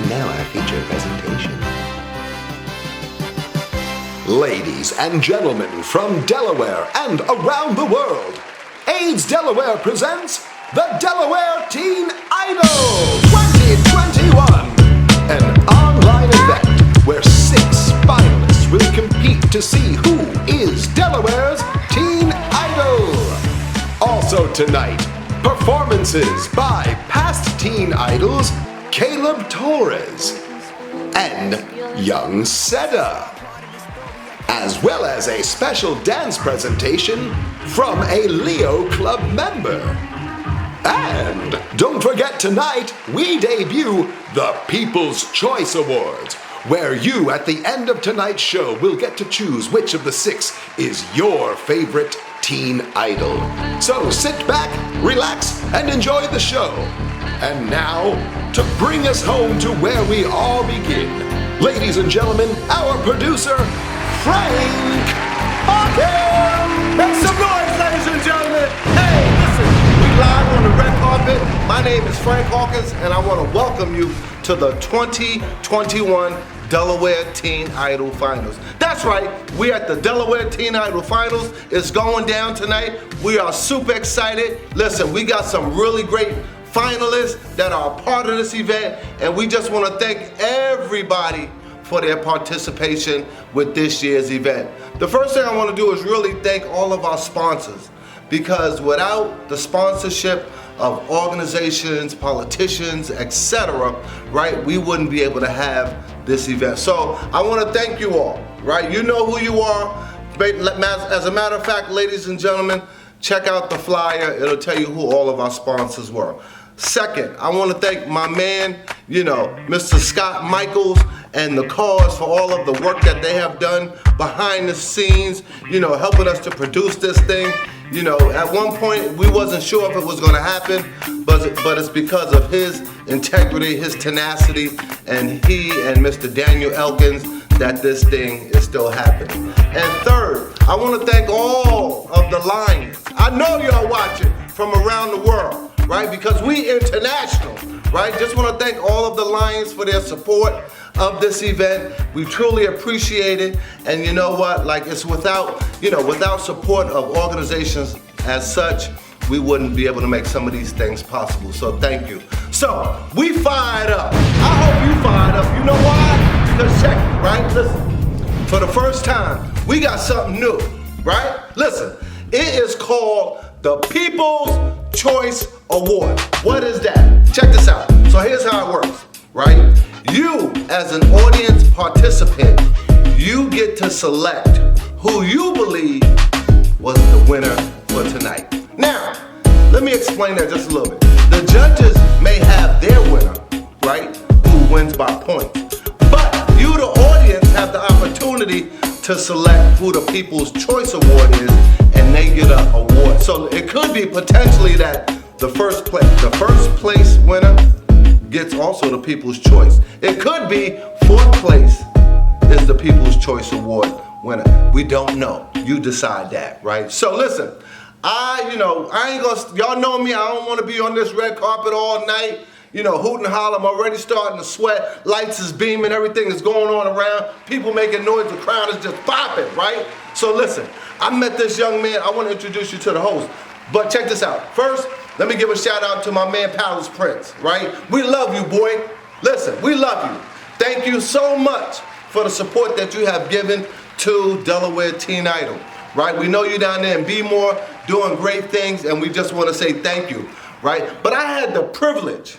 now our feature presentation. Ladies and gentlemen from Delaware and around the world, Aids Delaware presents the Delaware Teen Idol 2021, an online event where 6 finalists will compete to see who is Delaware's Teen Idol. Also tonight, performances by past Teen Idols Caleb Torres and Young Seda, as well as a special dance presentation from a Leo Club member. And don't forget, tonight we debut the People's Choice Awards, where you at the end of tonight's show will get to choose which of the 6 is your favorite Teen Idol. So sit back, relax, and enjoy the show. And now, to bring us home to where we all begin, ladies and gentlemen, our producer, Frank Hawkins! Make some noise, ladies and gentlemen! Hey, listen, we live on the red carpet. My name is Frank Hawkins, and I want to welcome you to the 2021 Delaware Teen Idol Finals. That's right, we're at the Delaware Teen Idol Finals. It's going down tonight. We are super excited. Listen, we got some really great finalists that are a part of this event, and we just want to thank everybody for their participation with this year's event. The first thing I want to do is really thank all of our sponsors, because without the sponsorship of organizations, politicians, etc., right, we wouldn't be able to have this event. So I want to thank you all, right? You know who you are. As a matter of fact, ladies and gentlemen, check out the flyer. It'll tell you who all of our sponsors were. Second, I want to thank my man, Mr. Scott Michels and the Cause for all of the work that they have done behind the scenes, helping us to produce this thing. At one point we wasn't sure if it was going to happen, but it's because of his integrity, his tenacity, and he and Mr. Daniel Elkins that this thing is still happening. And third, I want to thank all of the Lions. I know y'all watching from around the world, right? Because we international, right? Just want to thank all of the Lions for their support of this event. We truly appreciate it. And you know what? It's without support of organizations as such, we wouldn't be able to make some of these things possible. So thank you. So we fired up. I hope you fired up. You know why? Because check it, right? Listen, for the first time, we got something new, right? Listen, it is called the People's Choice Award. What is that? Check this out. So here's how it works, right? You, as an audience participant, you get to select who you believe was the winner for tonight. Now, let me explain that just a little bit. The judges may have their winner, right, who wins by points. But you, the audience, have the opportunity to select who the People's Choice Award is, and they get an award. So it could be potentially that the first place winner gets also the People's Choice. It could be 4th place is the People's Choice Award winner. We don't know. You decide that, right? So listen, I ain't gonna, y'all know me, I don't wanna be on this red carpet all night, hooting and hollering. I'm already starting to sweat. Lights is beaming, everything is going on around. People making noise, the crowd is just popping, right? So listen, I met this young man. I wanna introduce you to the host. But check this out. First, let me give a shout out to my man Palace Prince, right? We love you, boy. Listen, we love you. Thank you so much for the support that you have given to Delaware Teen Idol, right? We know you down there in B-More doing great things, and we just want to say thank you, right? But I had the privilege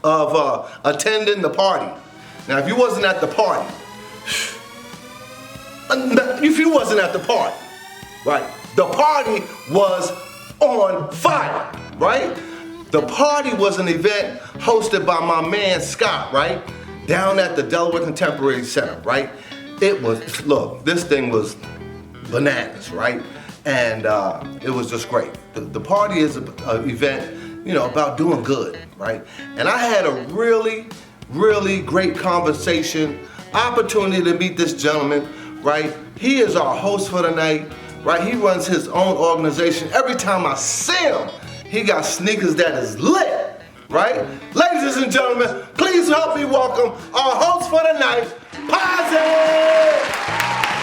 of attending the party. Now, if you wasn't at the party, right? The party was on fire, right? The party was an event hosted by my man Scott, right? Down at the Delaware Contemporary Center, right? It was, look, this thing was bananas, right? And it was just great. The party is an event, about doing good, right? And I had a really, really great conversation, opportunity to meet this gentleman, right? He is our host for the night, right? He runs his own organization. Every time I see him, he got sneakers that is lit, right? Ladies and Ladies and gentlemen, please help me welcome our host for the night, Posy!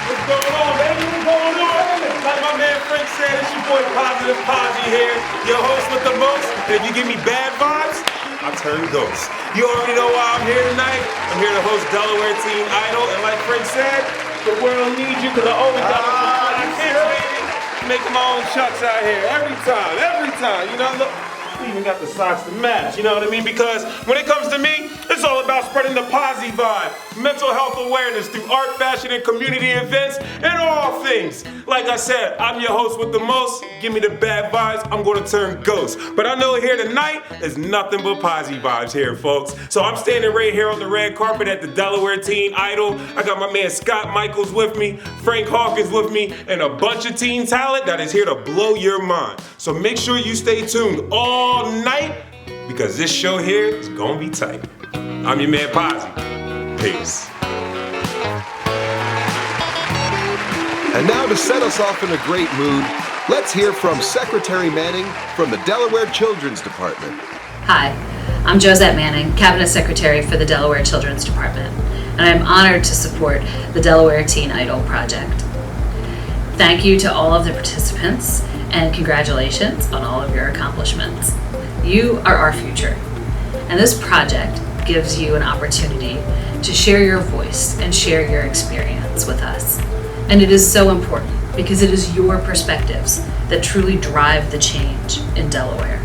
What's going on, baby? What's going on? Like my man Frank said, it's your boy Positive Posy here, your host with the most. And if you give me bad vibes, I turn ghost. You already know why I'm here tonight. I'm here to host Delaware Teen Idol, and like Frank said, the world needs you because I always got my kids, baby. Making my own chucks out here every time. You know, look. We even got the socks to match, you know what I mean? Because when it comes to me, it's all about spreading the Posy vibe, mental health awareness through art, fashion, and community events, and all things. Like I said, I'm your host with the most. Give me the bad vibes, I'm gonna turn ghost. But I know here tonight, there's nothing but Posy vibes here, folks. So I'm standing right here on the red carpet at the Delaware Teen Idol. I got my man Scott Michels with me, Frank Hawkins with me, and a bunch of teen talent that is here to blow your mind. So make sure you stay tuned all night, because this show here is gonna be tight. I'm your man Posy. Peace. And now to set us off in a great mood, let's hear from Secretary Manning from the Delaware Children's Department. Hi, I'm Josette Manning, Cabinet Secretary for the Delaware Children's Department, and I'm honored to support the Delaware Teen Idol project. Thank you to all of the participants, and congratulations on all of your accomplishments. You are our future, and this project gives you an opportunity to share your voice and share your experience with us. And it is so important because it is your perspectives that truly drive the change in Delaware.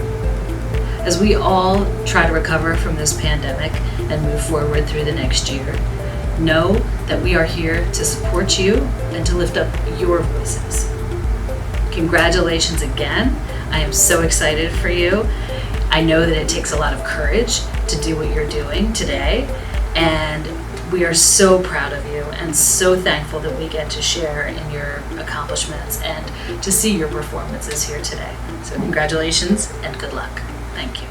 As we all try to recover from this pandemic and move forward through the next year, know that we are here to support you and to lift up your voices. Congratulations again. I am so excited for you. I know that it takes a lot of courage to do what you're doing today, and we are so proud of you and so thankful that we get to share in your accomplishments and to see your performances here today. So congratulations and good luck. Thank you.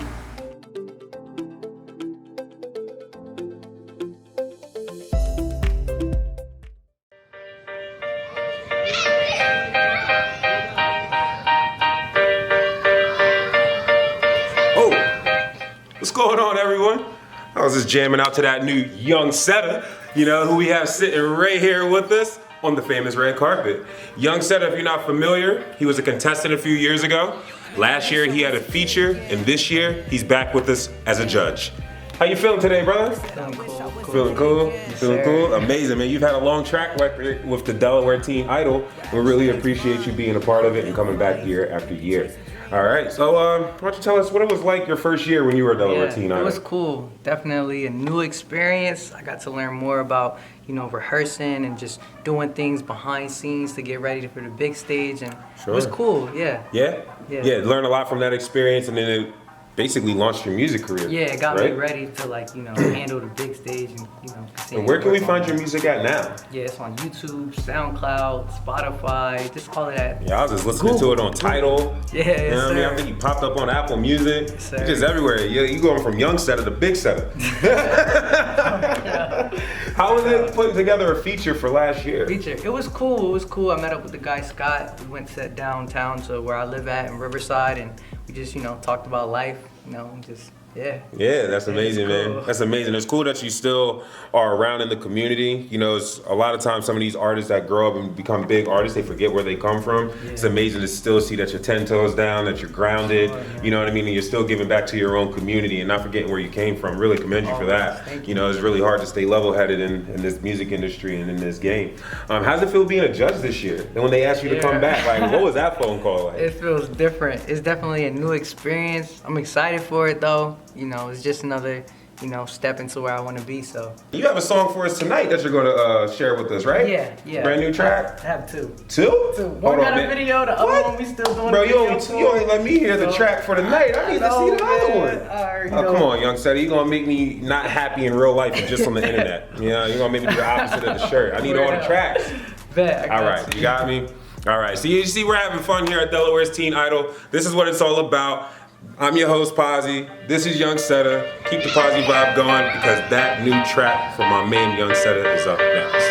What's going on, everyone? I was just jamming out to that new young setter, you know, who we have sitting right here with us on the famous red carpet. Young setter, if you're not familiar, he was a contestant a few years ago. Last year he had a feature, and this year he's back with us as a judge. How you feeling today, brother? Feeling cool. Feeling cool? Feeling cool? Amazing, man. You've had a long track record with the Delaware Teen Idol. We really appreciate you being a part of it and coming back year after year. All right, so why don't you tell us what it was like your first year when you were a Delaware Teen Idol? It was cool. Definitely a new experience. I got to learn more about, rehearsing and just doing things behind scenes to get ready for the big stage, and It was cool. Yeah. Yeah. Learn a lot from that experience, and then it basically launched your music career. Yeah, it got me ready to handle the big stage and continue. And where can we find your music at now? Yeah, it's on YouTube, SoundCloud, Spotify, just all of that. Yeah, I was just listening to it on Tidal. Yeah, you know what I mean? I think you popped up on Apple Music. Yes, You're just everywhere. You going from young setter to big setter. How was it putting together a feature for last year? It was cool. I met up with the guy Scott. We went to downtown to where I live at in Riverside, and we just talked about life. Yeah, that's amazing, man. That's amazing. It's cool that you still are around in the community. It's a lot of times some of these artists that grow up and become big artists, they forget where they come from. Yeah. It's amazing to still see that you're 10 toes down, that you're grounded, you know what I mean? And you're still giving back to your own community and not forgetting where you came from. Really commend you for that. Thank you. It's really hard to stay level-headed in this music industry and in this game. How's it feel being a judge this year? And when they asked you to come back, what was that phone call like? It feels different. It's definitely a new experience. I'm excited for it though. It's just another, step into where I want to be, so. You have a song for us tonight that you're going to share with us, right? Yeah. Brand new track? I have two. Two? One got a video, the other one we still doing. Bro, you only let me hear the track for the night. I need to see the other one. Come on, young Seti. You're going to make me not happy in real life and just on the internet. You're going to make me do the opposite of the shirt. I need all the tracks. All right, you got me? All right, so you see we're having fun here at Delaware's Teen Idol. This is what it's all about. I'm your host, Posy. This is Young Setter. Keep the Posy vibe going because that new track from my main Young Setter is up next.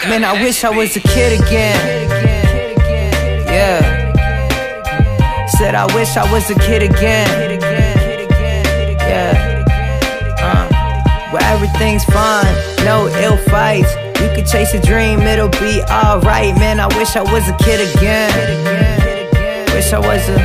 Man, I wish I was a kid again. Yeah. Said I wish I was a kid again. Yeah. Where everything's fine, no ill fights. You can chase a dream, it'll be alright. Man, I wish I was a kid again. Wish I was a,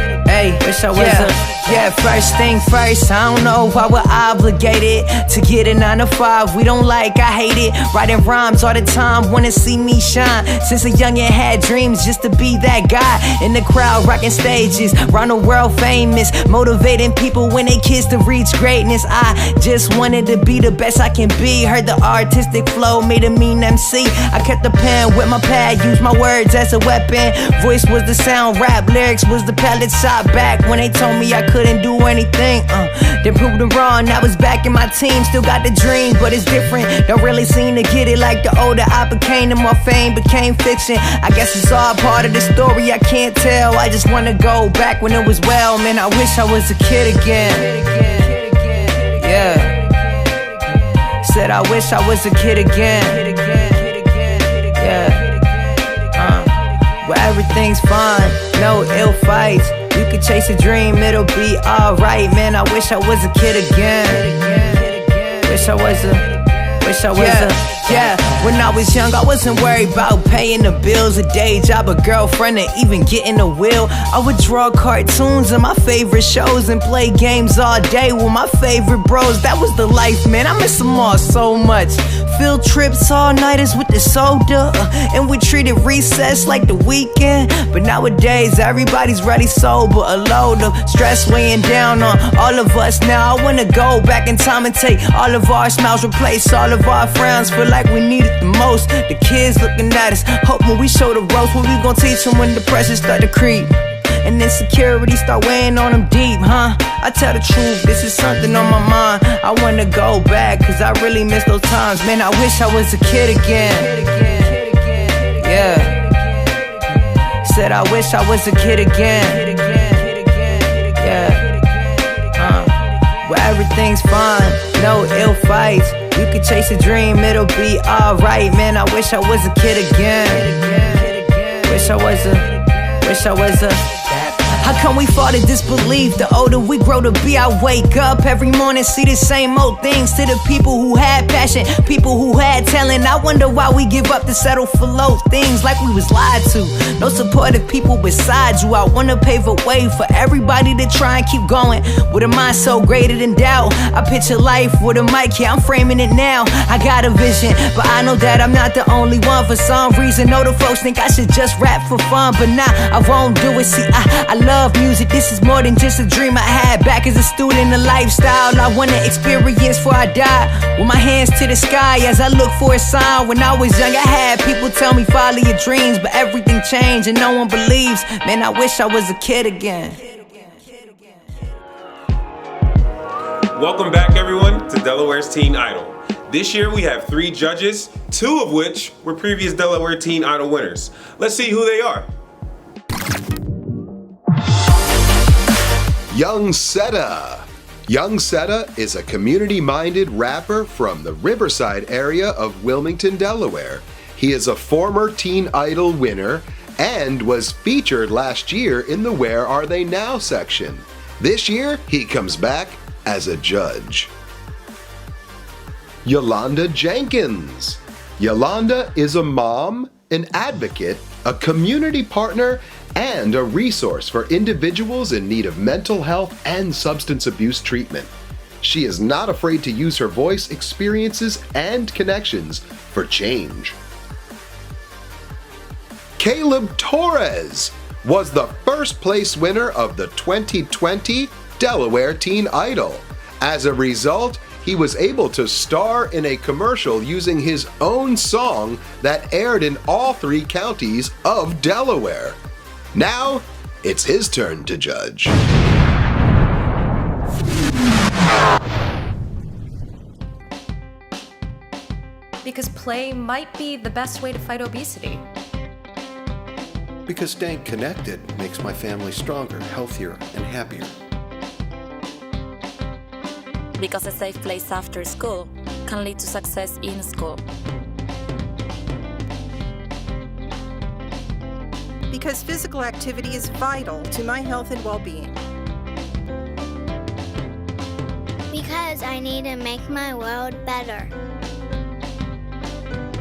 wish I was a. Yeah, first thing first, I don't know why we're obligated to get a 9 to 5. We don't like, I hate it. Writing rhymes all the time, wanna see me shine. Since a youngin' had dreams just to be that guy in the crowd, rocking stages, round the world famous, motivating people when they kids to reach greatness. I just wanted to be the best I can be. Heard the artistic flow made a mean MC. I kept the pen with my pad, used my words as a weapon. Voice was the sound, rap lyrics was the palette shot back when they told me I couldn't do anything. Then proved them wrong, I was back in my team. Still got the dream, but it's different. Don't really seem to get it like the older I became. The more fame became fiction. I guess it's all part of the story I can't tell. I just wanna go back when it was well. Man, I wish I was a kid again. Yeah. Said I wish I was a kid again. Yeah. Where everything's fine, no ill fights. You can chase a dream, it'll be alright. Man, I wish I was a kid again. Wish I was a. Yeah, when I was young, I wasn't worried about paying the bills, a day job, a girlfriend, or even getting a will. I would draw cartoons and my favorite shows and play games all day with my favorite bros. That was the life, man. I miss them all so much. Field trips, all-nighters with the soda, and we treated recess like the weekend. But nowadays, everybody's ready sober. A load of stress weighing down on all of us now. I wanna go back in time and take all of our smiles, replace all of our frowns. Feel like we need it the most. The kids looking at us, hoping we show the ropes. What we gon' teach them when the pressure start to creep and insecurity start weighing on them deep, huh? I tell the truth, this is something on my mind. I wanna go back, cause I really miss those times. Man, I wish I was a kid again. Yeah. Said I wish I was a kid again. Yeah. Where everything's fine, no ill fights. You can chase a dream, it'll be alright. Man, I wish I was a kid again. Wish I was a. How come we fall to disbelief? The older we grow to be, I wake up every morning, see the same old things. To the people who had passion, people who had talent, I wonder why we give up to settle for low things like we was lied to. No supportive people beside you. I wanna pave a way for everybody to try and keep going. With a mind so greater than doubt, I picture life with a mic, yeah, I'm framing it now. I got a vision, but I know that I'm not the only one. For some reason, know the folks think I should just rap for fun, but nah, I won't do it. See, I love music, this is more than just a dream I had back as a student, a lifestyle I wanna experience before I die. With my hands to the sky as I look for a sign. When I was young, I had people tell me follow your dreams, but everything changed and no one believes. Man, I wish I was a kid again. Welcome back, everyone, to Delaware's Teen Idol. This year we have 3 judges, 2 of which were previous Delaware Teen Idol winners. Let's see who they are. Young Seta. Young Seta is a community-minded rapper from the Riverside area of Wilmington, Delaware. He is a former Teen Idol winner and was featured last year in the Where Are They Now section. This year, he comes back as a judge. Yolanda Jenkins. Yolanda is a mom, an advocate, a community partner, and a resource for individuals in need of mental health and substance abuse treatment. She is not afraid to use her voice, experiences, and connections for change. Caleb Torres was the first place winner of the 2020 Delaware Teen Idol. As a result, he was able to star in a commercial using his own song that aired in all 3 counties of Delaware. Now, it's his turn to judge. Because play might be the best way to fight obesity. Because staying connected makes my family stronger, healthier, and happier. Because a safe place after school can lead to success in school. because physical activity is vital to my health and well-being. Because I need to make my world better.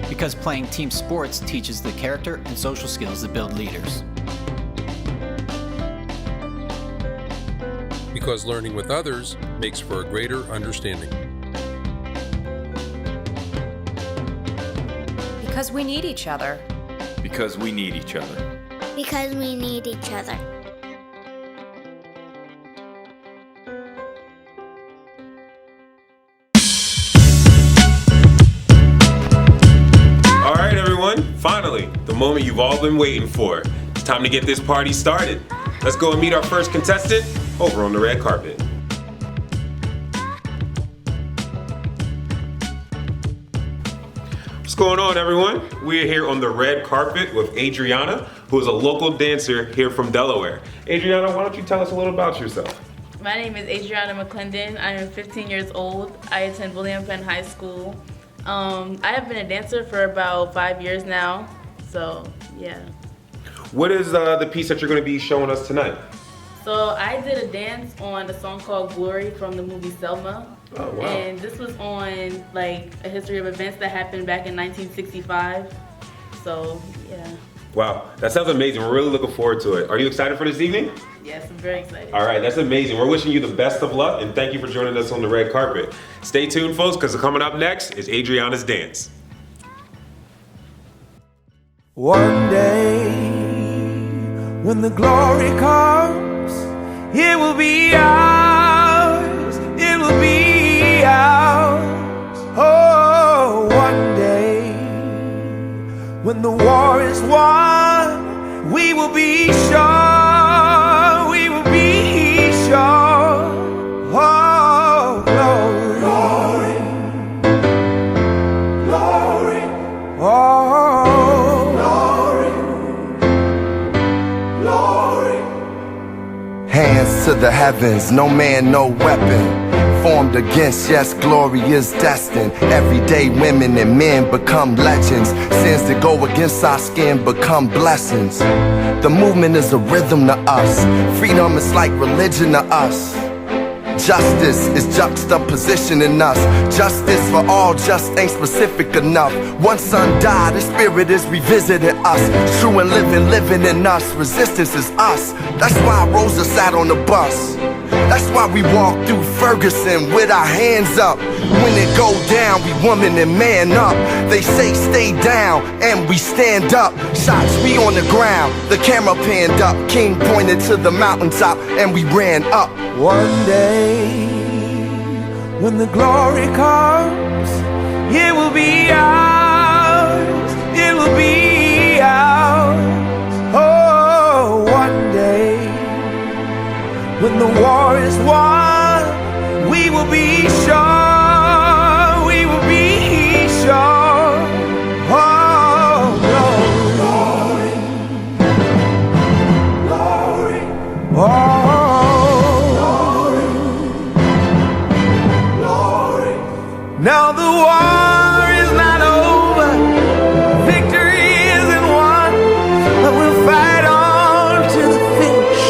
Because playing team sports teaches the character and social skills that build leaders. Because learning with others makes for a greater understanding. Because we need each other. Because we need each other. Because we need each other. All right, everyone. Finally, the moment you've all been waiting for. It's time to get this party started. Let's go and meet our first contestant over on the red carpet. What's going on, everyone? We're here on the red carpet with Adriana, who is a local dancer here from Delaware. Adriana, why don't you tell us a little about yourself? My name is Adriana McClendon. I am 15 years old. I attend William Penn High School. I have been a dancer for about 5 years now, so yeah. What is the piece that you're going to be showing us tonight? So I did a dance on a song called Glory from the movie Selma. Oh, wow. And this was on like a history of events that happened back in 1965. So yeah. Wow, that sounds amazing. We're really looking forward to it. Are you excited for this evening? Yes, I'm very excited. All right, that's amazing. We're wishing you the best of luck, and thank you for joining us on the red carpet. Stay tuned, folks, because coming up next is Adriana's dance. One day, when the glory comes, it will be ours, it will be ours. Oh, one day, when the war is won, we will be sure, we will be sure. Oh, glory, glory, glory. Oh, glory, glory. Hands to the heavens, no man, no weapon formed against, yes, glory is destined. Everyday women and men become legends. Sins that go against our skin become blessings. The movement is a rhythm to us. Freedom is like religion to us. Justice is juxtaposition in us. Justice for all just ain't specific enough. One son died, his spirit is revisiting us. True and living in us. Resistance is us. That's why Rosa sat on the bus. That's why we walk through Ferguson with our hands up. When it go down, we woman and man up. They say stay down, and we stand up. Shots, we on the ground, the camera panned up. King pointed to the mountaintop, and we ran up. One day, when the glory comes, it will be ours, it will be ours. Oh, one day, when the war is won, we will be sure, we will be sure. Oh, glory, glory, glory. Oh. Now the war is not over, victory isn't won, but we'll fight on to the finish,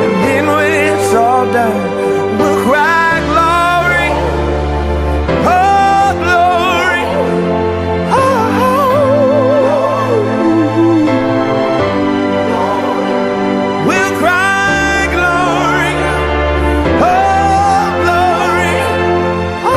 and then when it's all done, we'll cry glory, oh glory, oh, we'll cry glory, oh glory, oh.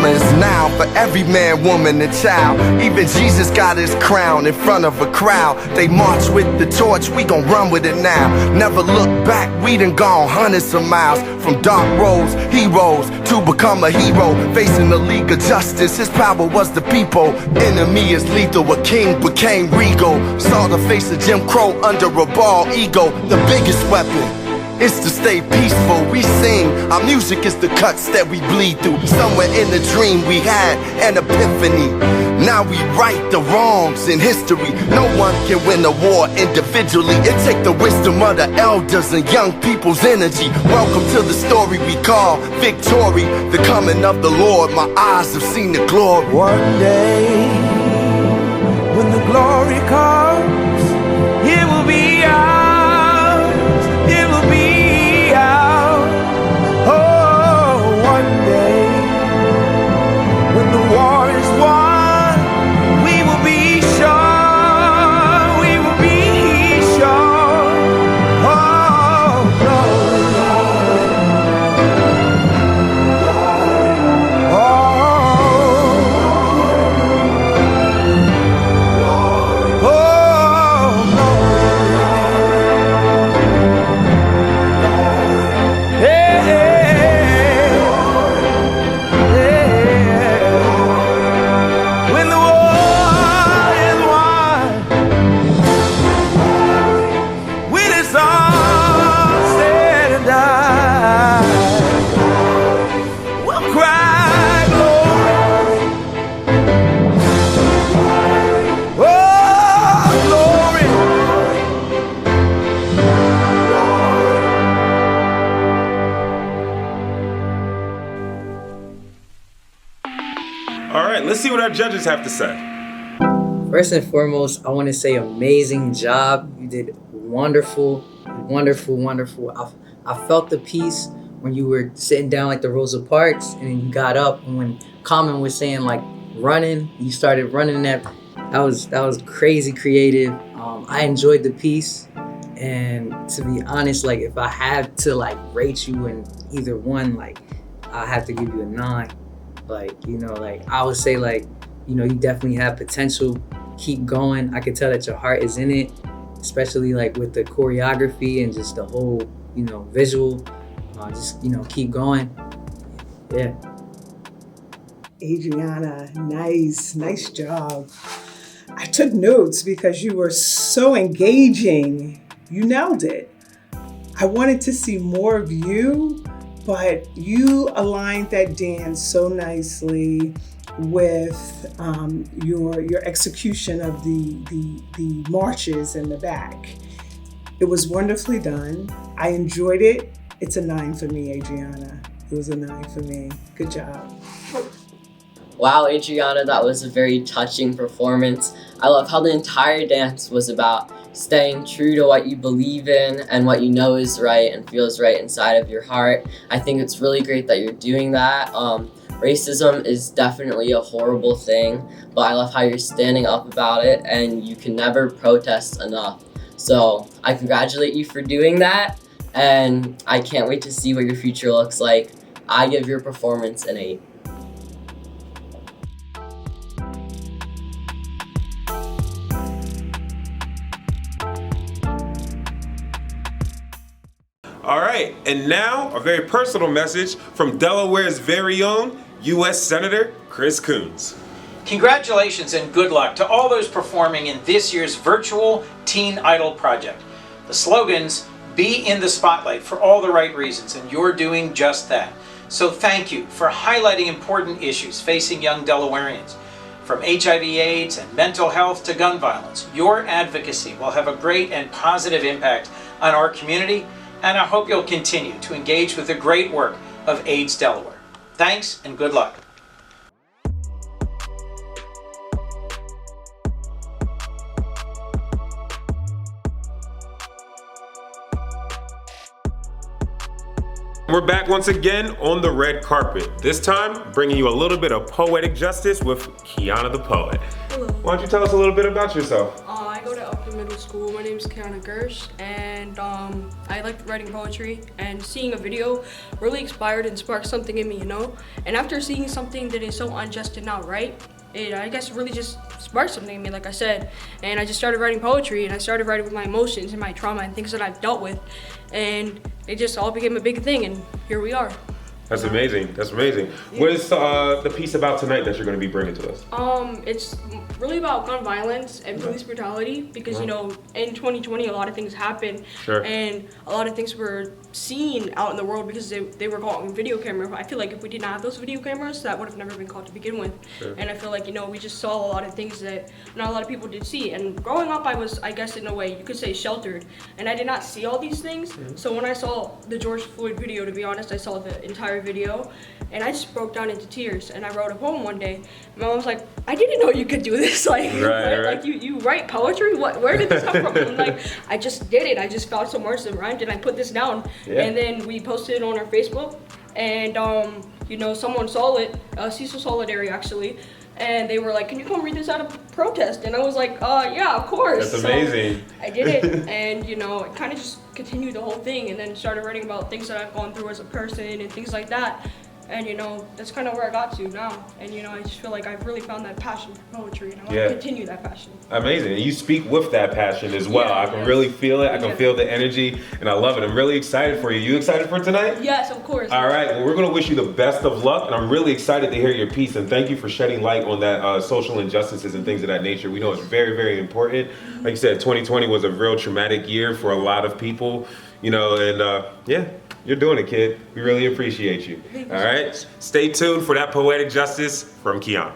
Is now for every man, woman, and child. Even Jesus got his crown in front of a crowd. They march with the torch, we gon' run with it now. Never look back, we done gone hundreds of miles. From dark roads, heroes, to become a hero. Facing the League of Justice, his power was the people. Enemy is lethal, a king became regal. Saw the face of Jim Crow under a bald ego. The biggest weapon It's to stay peaceful, we sing. Our music is the cuts that we bleed through. Somewhere in the dream we had an epiphany. Now we right the wrongs in history. No one can win a war individually. It take the wisdom of the elders and young people's energy. Welcome to the story we call victory. The coming of the Lord, my eyes have seen the glory. One day, when the glory comes, it will be ours, it will be ours. Oh, one day, when the war is won, we will be sure, we will be sure. Oh, glory, All right, let's see what our judges have to say. First and foremost, I want to say amazing job. You did wonderful, wonderful, wonderful. I felt the piece when you were sitting down like the Rosa Parks and then you got up, and when Common was saying like running, you started running that was crazy creative. I enjoyed the piece, and to be honest, like if I had to like rate you in either one, like I have to give you a 9. Like, you know, like I would say like, you know, you definitely have potential. Keep going. I could tell that your heart is in it, especially like with the choreography and just the whole, you know, visual. Just, you know, keep going. Yeah. Adriana, nice job. I took notes because you were so engaging. You nailed it. I wanted to see more of you, but you aligned that dance so nicely with your execution of the marches in the back. It was wonderfully done. I enjoyed it. It's a 9 for me, Adriana. It was a 9 for me. Good job. Wow, Adriana, that was a very touching performance. I love how the entire dance was about staying true to what you believe in and what you know is right and feels right inside of your heart. I think it's really great that you're doing that. Racism is definitely a horrible thing, but I love how you're standing up about it and you can never protest enough. So I congratulate you for doing that, and I can't wait to see what your future looks like. I give your performance an 8. All right, and now a very personal message from Delaware's very own U.S. Senator Chris Coons. Congratulations and good luck to all those performing in this year's virtual Teen Idol project. The slogan's "Be in the Spotlight" for all the right reasons, and you're doing just that. So thank you for highlighting important issues facing young Delawareans. From HIV/AIDS and mental health to gun violence, your advocacy will have a great and positive impact on our community, and I hope you'll continue to engage with the great work of Aids Delaware. Thanks and good luck. We're back once again on the red carpet. This time, bringing you a little bit of poetic justice with Kiana the Poet. Hello. Why don't you tell us a little bit about yourself? I go to Upper Middle School. My name is Kiana Gersh, and I like writing poetry, and seeing a video really inspired and sparked something in me, you know? And after seeing something that is so unjust and not right, it, I guess, really just sparked something in me, like I said. And I just started writing poetry, and I started writing with my emotions and my trauma and things that I've dealt with. And it just all became a big thing, and here we are. That's amazing. That's amazing. Yeah. What is the piece about tonight that you're going to be bringing to us? It's really about gun violence and police brutality because, you know, in 2020, a lot of things happened. Sure. And a lot of things were seen out in the world because they were caught on video camera. I feel like if we did not have those video cameras, that would have never been caught to begin with. Sure. And I feel like, we just saw a lot of things that not a lot of people did see. And growing up, I was, I guess in a way, you could say sheltered. And I did not see all these things. So when I saw the George Floyd video, to be honest, I saw the entire video. And I just broke down into tears. And I wrote a poem one day. My mom was like, I didn't know you could do this. Like, right. like you write poetry? Where did this come from? I'm like, I just did it. I just found some words that rhymed and I put this down. Yeah. And then we posted it on our Facebook. And, someone saw it, Cecil Solidary actually. And they were like, can you come read this at a protest? And I was like, yeah, of course. That's amazing. So I did it. And, it kind of just continued the whole thing. And then started writing about things that I've gone through as a person and things like that. And, that's kind of where I got to now. And, I just feel like I've really found that passion for poetry, and I want to continue that passion. Amazing. And you speak with that passion as well. I can really feel it. I can feel the energy, and I love it. I'm really excited for you. You excited for tonight? Yes, of course. All right. Well, we're going to wish you the best of luck, and I'm really excited to hear your piece. And thank you for shedding light on that social injustices and things of that nature. We know it's very, very important. Like you said, 2020 was a real traumatic year for a lot of people, you're doing it, kid. We really appreciate you. All right? Stay tuned for that poetic justice from Keon.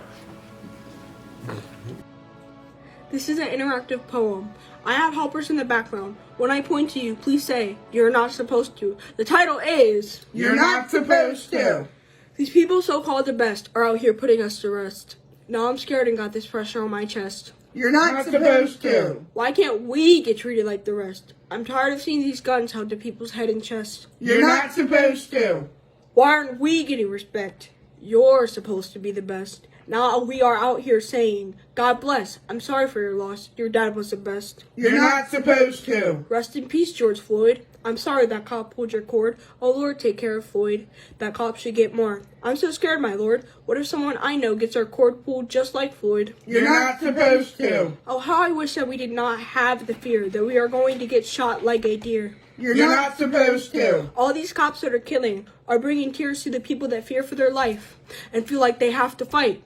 This is an interactive poem. I have helpers in the background. When I point to you, please say, you're not supposed to. The title is... You're not supposed to. These people so-called the best are out here putting us to rest. Now I'm scared and got this pressure on my chest. You're not supposed to. Why can't we get treated like the rest? I'm tired of seeing these guns held to people's head and chest. You're not supposed to. Why aren't we getting respect? You're supposed to be the best. Now we are out here saying, God bless, I'm sorry for your loss. Your dad was the best. You're not supposed to. Rest in peace, George Floyd. I'm sorry that cop pulled your cord. Oh, Lord, take care of Floyd. That cop should get more. I'm so scared, my Lord. What if someone I know gets our cord pulled just like Floyd? You're not supposed to. Oh, how I wish that we did not have the fear that we are going to get shot like a deer. You're not supposed to. All these cops that are killing are bringing tears to the people that fear for their life and feel like they have to fight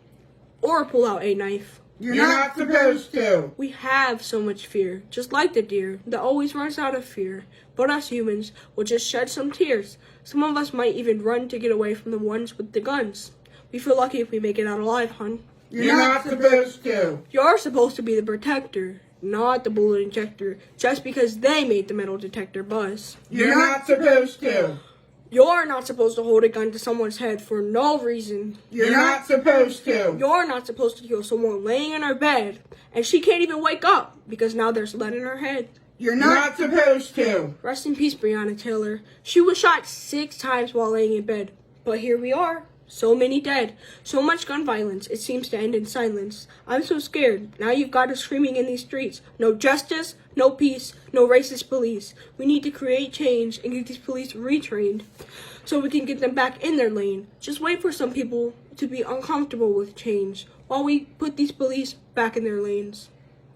or pull out a knife. You're not supposed to. We have so much fear, just like the deer that always runs out of fear. But us humans will just shed some tears. Some of us might even run to get away from the ones with the guns. We feel lucky if we make it out alive, hon. You're not supposed to. You're supposed to be the protector, not the bullet injector, just because they made the metal detector buzz. You're not supposed to. You're not supposed to hold a gun to someone's head for no reason. You're not supposed to. You're not supposed to kill someone laying in her bed, and she can't even wake up because now there's lead in her head. You're not supposed to. Rest in peace, Breonna Taylor. She was shot 6 times while laying in bed, but here we are. So many dead. So much gun violence. It seems to end in silence. I'm so scared. Now you've got us screaming in these streets. No justice, no peace, no racist police. We need to create change and get these police retrained so we can get them back in their lane. Just wait for some people to be uncomfortable with change while we put these police back in their lanes.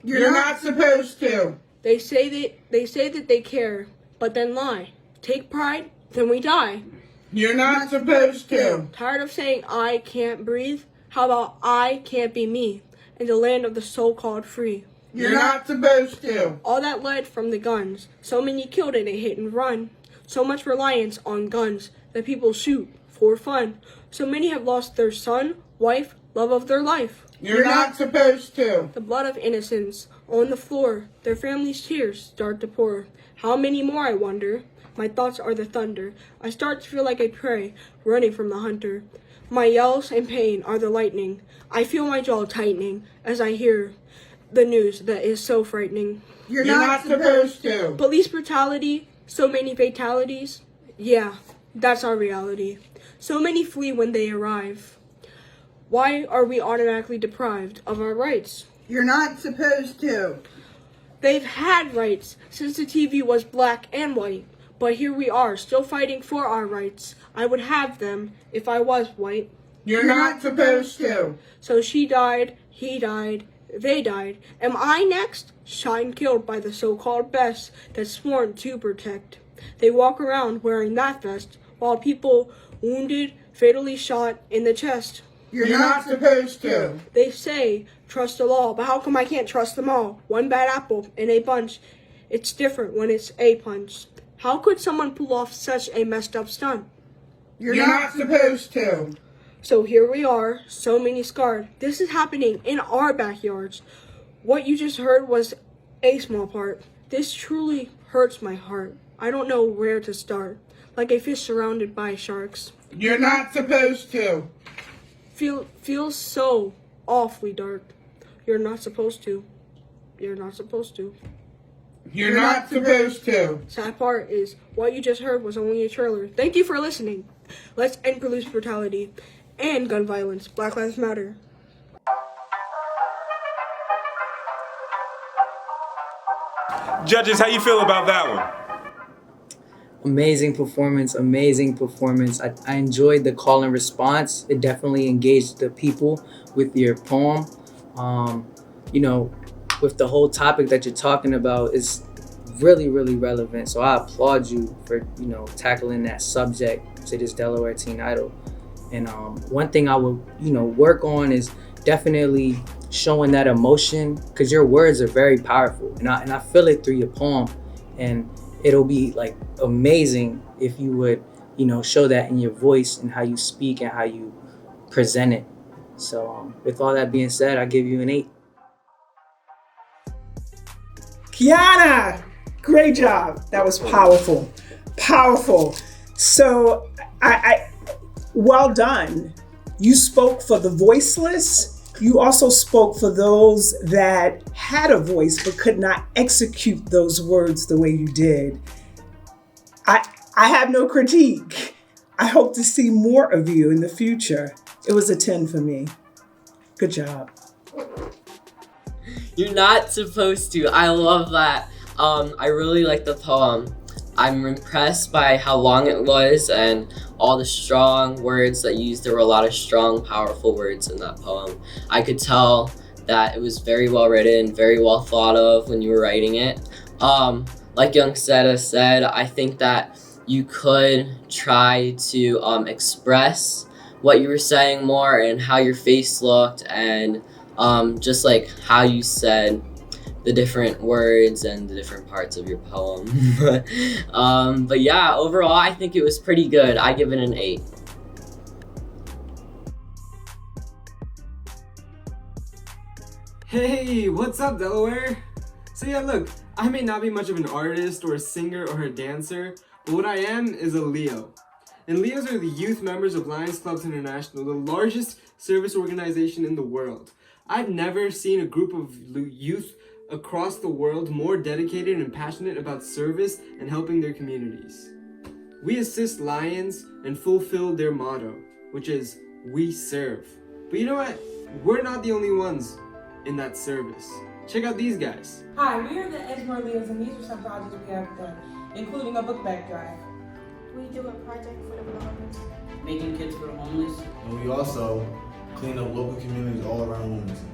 You're not supposed to. They say that they care, but then lie. Take pride, then we die. You're not supposed to. Tired of saying I can't breathe? How about I can't be me in the land of the so-called free? You're not supposed to. All that led from the guns. So many killed in a hit and run. So much reliance on guns that people shoot for fun. So many have lost their son, wife, love of their life. You're not supposed to. The blood of innocents on the floor. Their families' tears start to pour. How many more, I wonder? My thoughts are the thunder. I start to feel like a prey, running from the hunter. My yells and pain are the lightning. I feel my jaw tightening as I hear the news that is so frightening. You're not supposed to. Police brutality, so many fatalities. Yeah, that's our reality. So many flee when they arrive. Why are we automatically deprived of our rights? You're not supposed to. They've had rights since the TV was black and white. But here we are, still fighting for our rights. I would have them if I was white. You're not supposed to. So she died, he died, they died. Am I next? Shot and killed by the so-called best that's sworn to protect. They walk around wearing that vest, while people wounded, fatally shot in the chest. You're not supposed to. They say, trust the law, but how come I can't trust them all? One bad apple in a bunch. It's different when it's a punch. How could someone pull off such a messed up stunt? You're not supposed to. So here we are, so many scarred. This is happening in our backyards. What you just heard was a small part. This truly hurts my heart. I don't know where to start. Like a fish surrounded by sharks. You're not supposed to. Feels so awfully dark. You're not supposed to. You're not supposed to. You're not supposed to. Sad part is, what you just heard was only a trailer. Thank you for listening. Let's end police brutality and gun violence. Black Lives Matter. Judges, how you feel about that one? Amazing performance, amazing performance. I enjoyed the call and response. It definitely engaged the people with your poem. You know, with the whole topic that you're talking about is really, really relevant. So I applaud you for, you know, tackling that subject to this Delaware Teen Idol. And one thing I would, you know, work on is definitely showing that emotion, because your words are very powerful. And I feel it through your poem. And it'll be like amazing if you would, you know, show that in your voice and how you speak and how you present it. So with all that being said, I give you an 8. Kiana, great job. That was powerful, powerful. So I well done. You spoke for the voiceless. You also spoke for those that had a voice but could not execute those words the way you did. I have no critique. I hope to see more of you in the future. It was a 10 for me. Good job. You're not supposed to. I love that. I really like the poem. I'm impressed by how long it was and all the strong words that you used. There were a lot of strong, powerful words in that poem. I could tell that it was very well written, very well thought of when you were writing it. Like Young Seta said, I think that you could try to express what you were saying more and how your face looked and just like how you said the different words and the different parts of your poem. But yeah, overall, I think it was pretty good. I give it an 8. Hey, what's up, Delaware? So yeah, look, I may not be much of an artist or a singer or a dancer, but what I am is a Leo. And Leos are the youth members of Lions Clubs International, the largest service organization in the world. I've never seen a group of youth across the world more dedicated and passionate about service and helping their communities. We assist Lions and fulfill their motto, which is, we serve. But you know what? We're not the only ones in that service. Check out these guys. Hi, we are the Edgemore Leos, and these are some projects we have done, including a book bag drive. We do a project for the belongings. Making kits for the homeless. And we also clean up local communities all around Wilmington.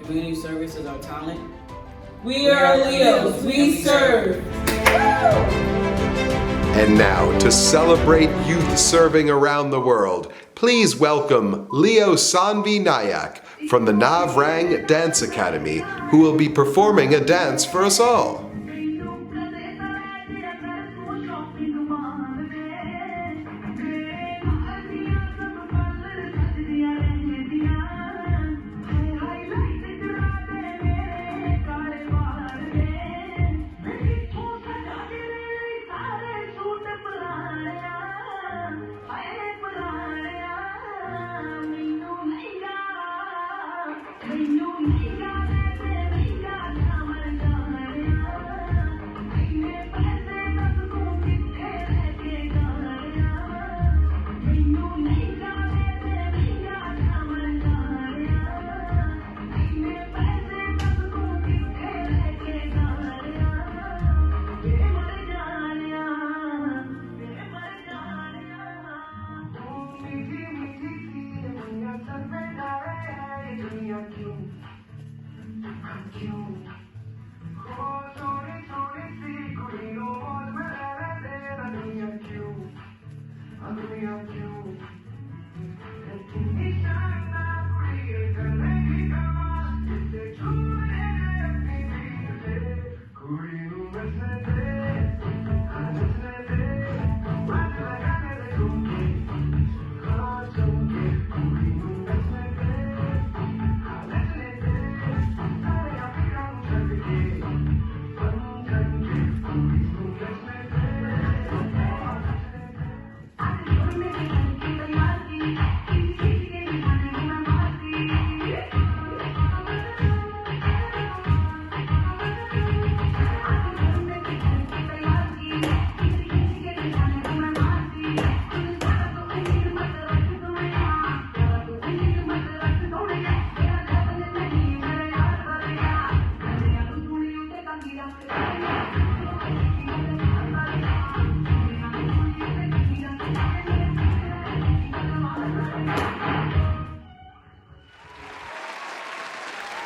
Community service is our talent. We are Leos, we serve. And now, to celebrate youth serving around the world, please welcome Leo Sanvi Nayak from the Navrang Dance Academy, who will be performing a dance for us all.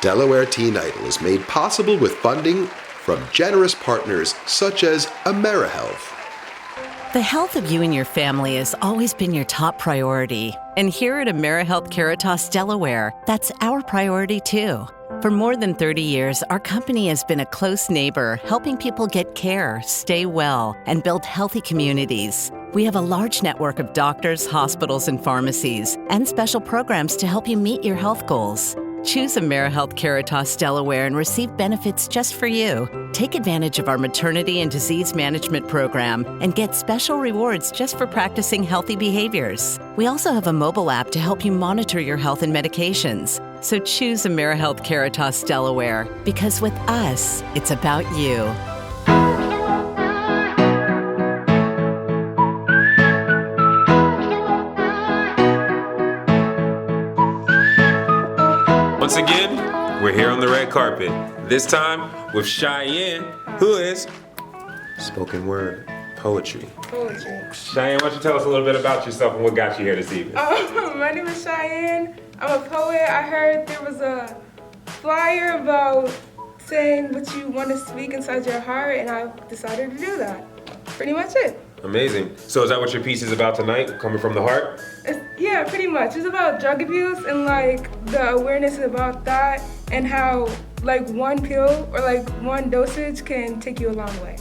Delaware Teen Idol is made possible with funding from generous partners such as AmeriHealth. The health of you and your family has always been your top priority. And here at AmeriHealth Caritas Delaware, that's our priority too. For more than 30 years, our company has been a close neighbor, helping people get care, stay well, and build healthy communities. We have a large network of doctors, hospitals, and pharmacies, and special programs to help you meet your health goals. Choose AmeriHealth Caritas Delaware and receive benefits just for you. Take advantage of our maternity and disease management program and get special rewards just for practicing healthy behaviors. We also have a mobile app to help you monitor your health and medications. So choose AmeriHealth Caritas Delaware, because with us, it's about you. Once again, we're here on the red carpet. This time with Cheyenne, who is spoken word poetry. Cheyenne, why don't you tell us a little bit about yourself and what got you here this evening? My name is Cheyenne. I'm a poet. I heard there was a flyer about saying what you want to speak inside your heart, and I decided to do that. Pretty much it. Amazing. So is that what your piece is about tonight, coming from the heart? Yeah, pretty much. It's about drug abuse and like the awareness about that and how like one pill or like one dosage can take you a long way.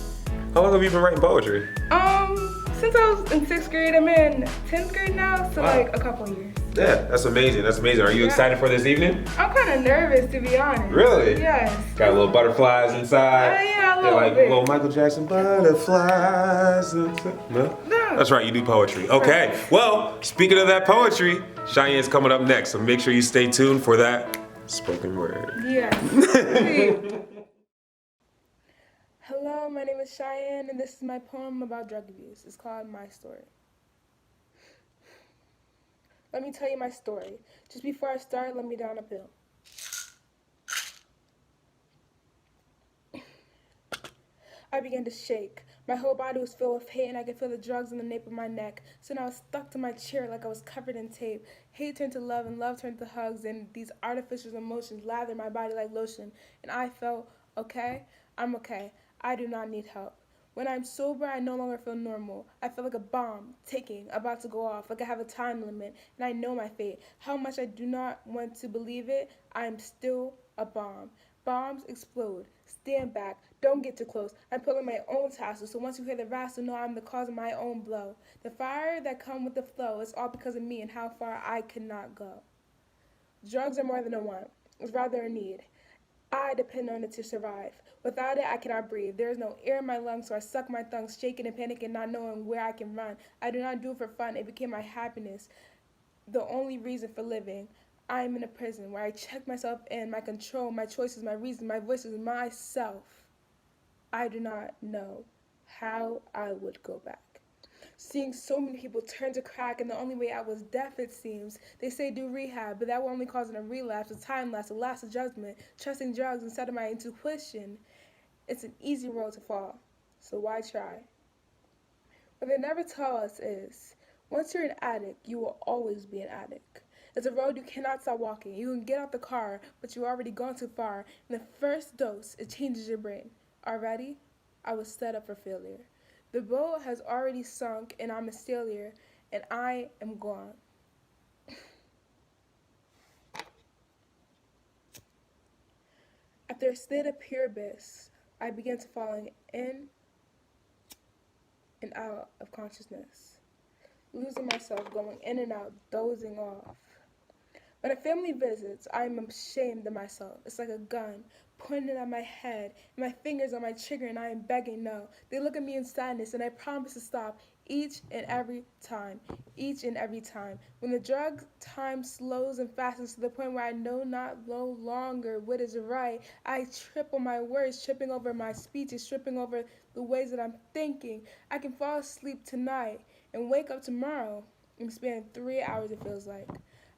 How long have you been writing poetry? Since I was in 6th grade, I'm in 10th grade now, so like a couple years. Yeah, that's amazing. That's amazing. Are you excited for this evening? I'm kind of nervous, to be honest. Really? Yes. Got little butterflies inside. Yeah, a They're little like bit. little Michael Jackson butterflies. No? That's right, you do poetry. Okay, well, speaking of that poetry, Cheyenne's coming up next, so make sure you stay tuned for that spoken word. Yes. Hello, my name is Cheyenne, and this is my poem about drug abuse. It's called My Story. Let me tell you my story. Just before I start, let me down a pill. I began to shake. My whole body was filled with hate, and I could feel the drugs in the nape of my neck. So now I was stuck to my chair like I was covered in tape. Hate turned to love, and love turned to hugs, and these artificial emotions lathered my body like lotion. And I felt, okay, I'm okay. I do not need help. When I'm sober, I no longer feel normal. I feel like a bomb, ticking, about to go off, like I have a time limit, and I know my fate. How much I do not want to believe it, I am still a bomb. Bombs explode. Stand back. Don't get too close. I'm pulling my own tassel, so once you hear the rattle, know I'm the cause of my own blow. The fire that comes with the flow is all because of me and how far I cannot go. Drugs are more than a want. It's rather a need. I depend on it to survive. Without it, I cannot breathe. There is no air in my lungs, so I suck my thumbs, shaking and panicking, not knowing where I can run. I do not do it for fun. It became my happiness, the only reason for living. I am in a prison where I check myself in, my control, my choices, my reason, my voices, myself. I do not know how I would go back. Seeing so many people turn to crack, and the only way out was death, it seems. They say do rehab, but that will only cause a relapse, a time lapse, a lapse of judgment. Trusting drugs instead of my intuition, it's an easy road to fall, so why try? What they never tell us is, once you're an addict, you will always be an addict. It's a road you cannot stop walking. You can get out the car, but you've already gone too far. In the first dose, it changes your brain. Already, I was set up for failure. The boat has already sunk, and I'm a sailor, and I am gone. After a state of pure abyss, I began to falling in and out of consciousness, losing myself, going in and out, dozing off. When a family visits, I am ashamed of myself. It's like a gun pointed at my head, and my fingers on my trigger, and I am begging no. They look at me in sadness, and I promise to stop each and every time. When the drug time slows and fastens to the point where I know not no longer what is right, I trip on my words, tripping over my speeches, tripping over the ways that I'm thinking. I can fall asleep tonight and wake up tomorrow in the span of 3 hours, it feels like.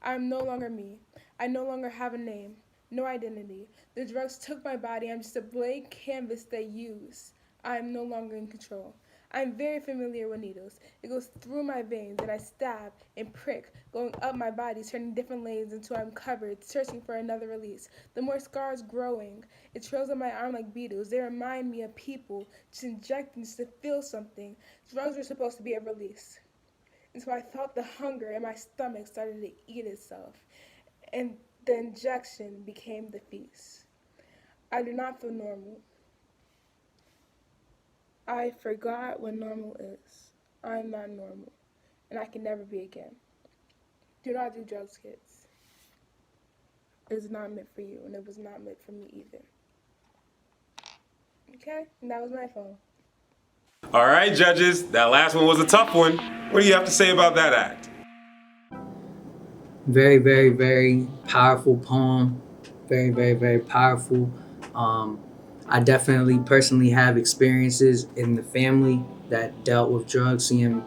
I am no longer me. I no longer have a name, no identity. The drugs took my body. I'm just a blank canvas they use. I am no longer in control. I'm very familiar with needles. It goes through my veins and I stab and prick, going up my body, turning different lanes until I'm covered, searching for another release. The more scars growing, it trails on my arm like beetles. They remind me of people just injecting just to feel something. Drugs were supposed to be a release. And so I felt the hunger and my stomach started to eat itself. And the injection became the feast. I do not feel normal. I forgot what normal is. I'm not normal, and I can never be again. Do not do drugs, kids. It is not meant for you, and it was not meant for me either. Okay? And that was my phone. All right, judges, that last one was a tough one. What do you have to say about that act? Very, very, very powerful poem. Very, very, very powerful. I definitely personally have experiences in the family that dealt with drugs, seeing,